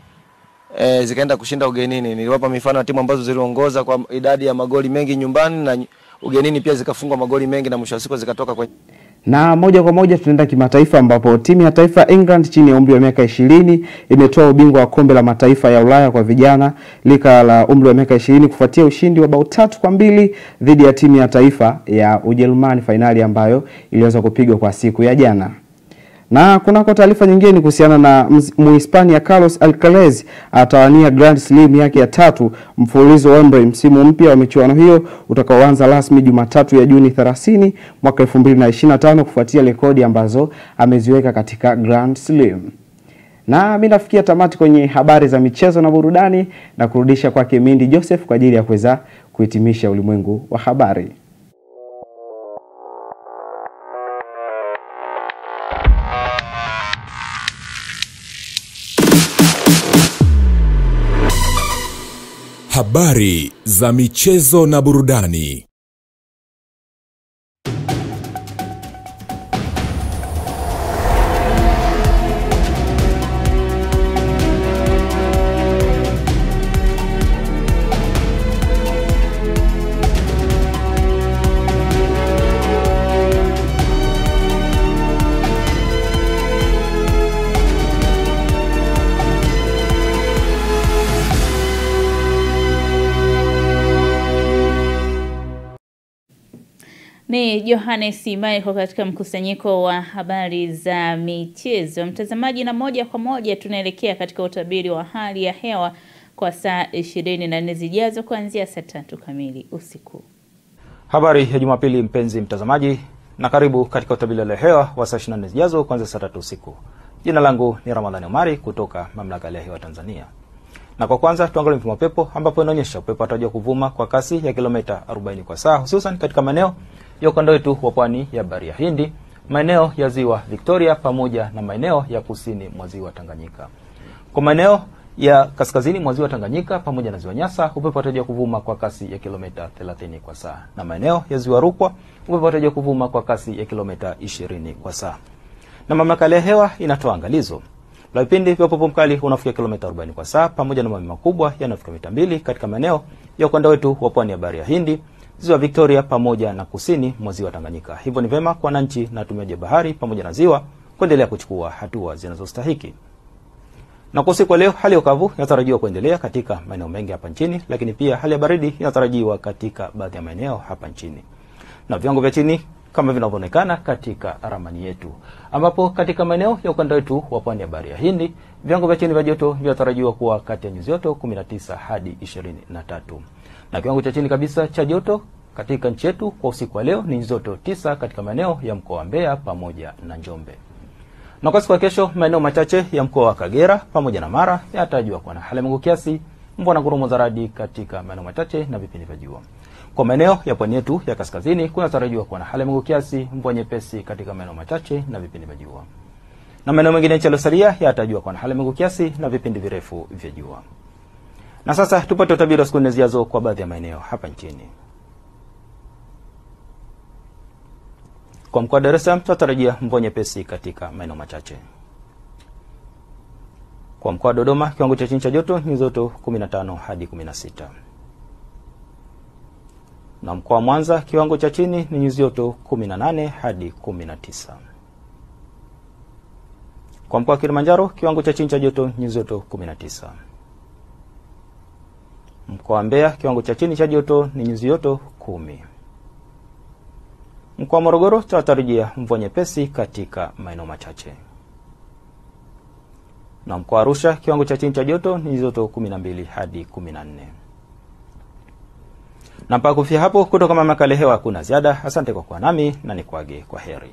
zikaenda kushinda ugenini. Niliwapa mifano ya timu ambazo ziliongoza kwa idadi ya magoli mengi nyumbani na ugenini pia zikafungwa magoli mengi na mwisho wa siku zikatoka kwenye. Na moja kwa moja tunaenda kimataifa ambapo timu ya taifa England chini ya umri wa miaka 20 imetoa ubingwa wa kombe la mataifa ya Ulaya kwa vijana lika la umri wa miaka 20 kufuatia ushindi wa bao 3-2 dhidi ya timu ya taifa ya Ujerumani, finali ambayo iliweza kupigwa kwa siku ya jana. Na kunako taarifa nyingine kuhusiana na Muhispania Carlos Alcaraz atawania Grand Slam yake ya 3 mfululizo wa msimu mpya wa michuano hiyo utakaoanza rasmi Jumatatu ya Juni 30 mwaka 2025 kufuatia rekodi ambazo ameziweka katika Grand Slam. Na mimi nafikia tamati kwenye habari za michezo na burudani na kurudisha kwake Mindi Joseph kwa ajili ya kuweza kuhitimisha ulimwengu wa habari. Habari za michezo na burudani. Ni Johannes Michael katika mkusanyiko wa habari za michezo. Mtazamaji, na moja kwa moja tunaelekea katika utabiri wa hali ya hewa kwa saa 24 zijazo kuanzia saa 3 kamili usiku. Habari ya Jumapili mpenzi mtazamaji, na karibu katika utabiri wa hewa wa saa 24 zijazo kuanzia saa 3 usiku. Jina langu ni Ramadhani Omari kutoka Mamlaka ya Hewa Tanzania. Na kwa kwanza tuangalie mfumo wa pepo ambapo inaonyesha upepo unatarajiwa kuvuma kwa kasi ya kilomita 40 kwa saa, hususan katika maeneo ya ukanda wetu wa pwani ya Bahari ya Hindi, maeneo ya Ziwa Victoria pamoja na maeneo ya kusini mwa Ziwa Tanganyika. Kwa maeneo ya kaskazini mwa Ziwa Tanganyika pamoja na Ziwa Nyasa, upepo unatarajiwa kuvuma kwa kasi ya kilomita 30 kwa saa, na maeneo ya Ziwa Rukwa upepo unatarajiwa kuvuma kwa kasi ya kilomita 20 kwa saa. Na Mamlaka ya Hewa inatoa angalizo la vipindi vya upepo mkali unafikia kilomita 40 kwa saa pamoja na mawimbi makubwa yanayofikia mita 2 katika maeneo ya ukanda wetu wa pwani ya Bahari ya Hindi, Ziwa Victoria pamoja na kusini mwa Ziwa Tanganyika. Hivyo ni vema kwa wananchi na watumiaji bahari pamoja na ziwa kuendelea kuchukua hatua zinazostahiki. Na kwa siku leo hali ya ukavu inatarajiwa kuendelea katika maeneo mengi hapa nchini, lakini pia hali ya baridi inatarajiwa katika baadhi ya maeneo hapa nchini. Na viwango vya chini kama vinavyoonekana katika ramani yetu, ambapo katika maeneo ya ukanda wetu wa pwani ya Bahari ya Hindi, viwango vya chini vya joto vinatarajiwa kuwa kati ya nyuzi joto 19 hadi 23. Na kiwango cha chini kabisa cha joto katika nchi yetu kwa usiku wa leo ni nyuzi joto 9 katika maeneo ya mkoa wa Mbeya pamoja na Njombe. Na kwa siku ya kesho, maeneo machache ya mkoa wa Kagera pamoja na Mara yanatarajiwa kuwa na hali ya mawingu kiasi, mvua na ngurumo za radi katika maeneo machache na vipindi vya jua. Kwa maeneo ya pwani yetu ya kaskazini kunatarajiwa kuwa na hali ya mawingu kiasi, mvua nyepesi katika maeneo machache na vipindi vya jua. Na maeneo mengine ya nchi yaliyosalia yanatarajiwa kuwa na hali ya mawingu kiasi na vipindi virefu vya jua. Na sasa tupate utabiri wa siku nne zijazo kwa baadhi ya maeneo hapa nchini. Kwa mkoa wa Dar es Salaam tunatarajia mvua nyepesi katika maeneo machache. Kwa mkoa wa Dodoma kiwango cha chini cha joto nyuzi joto 15 hadi 16. Na mkoa wa Mwanza kiwango cha chini ni nyuzi joto 18 hadi 19. Kwa mkoa wa Kilimanjaro kiwango cha chini cha joto nyuzi joto 19. Mkoa wa Mbeya kiwango cha chini cha joto ni nyuzi joto 10. Mkoa wa Morogoro tunatarajia mvua nyepesi katika maeneo machache. Na mkoa wa Arusha kiwango cha chini cha joto ni nyuzi joto 12 hadi 14. Na mpaka kufikia hapo kutoka mamlaka ya hewa hakuna ziada. Asante kwa kuwa nami na nikuage kwa heri.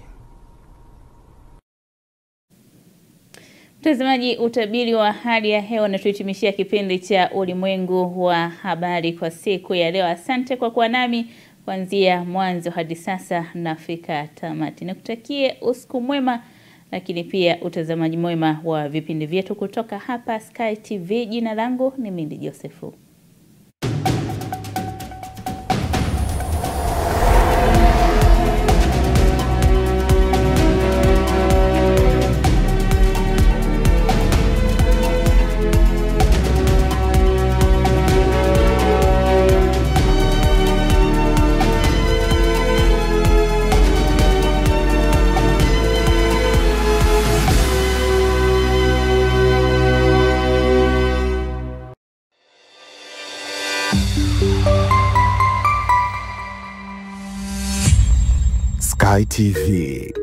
Mtazamaji, utabiri wa hali ya hewa na tuhitimishia kipindi cha ulimwengu wa habari kwa siku ya leo. Asante kwa kuwa nami kuanzia mwanzo hadi sasa nafika tamati. Nikutakie usiku mwema, lakini pia utazamaji mwema wa vipindi vyetu kutoka hapa Sky TV. Jina langu ni Mindi Josefu. Sky TV.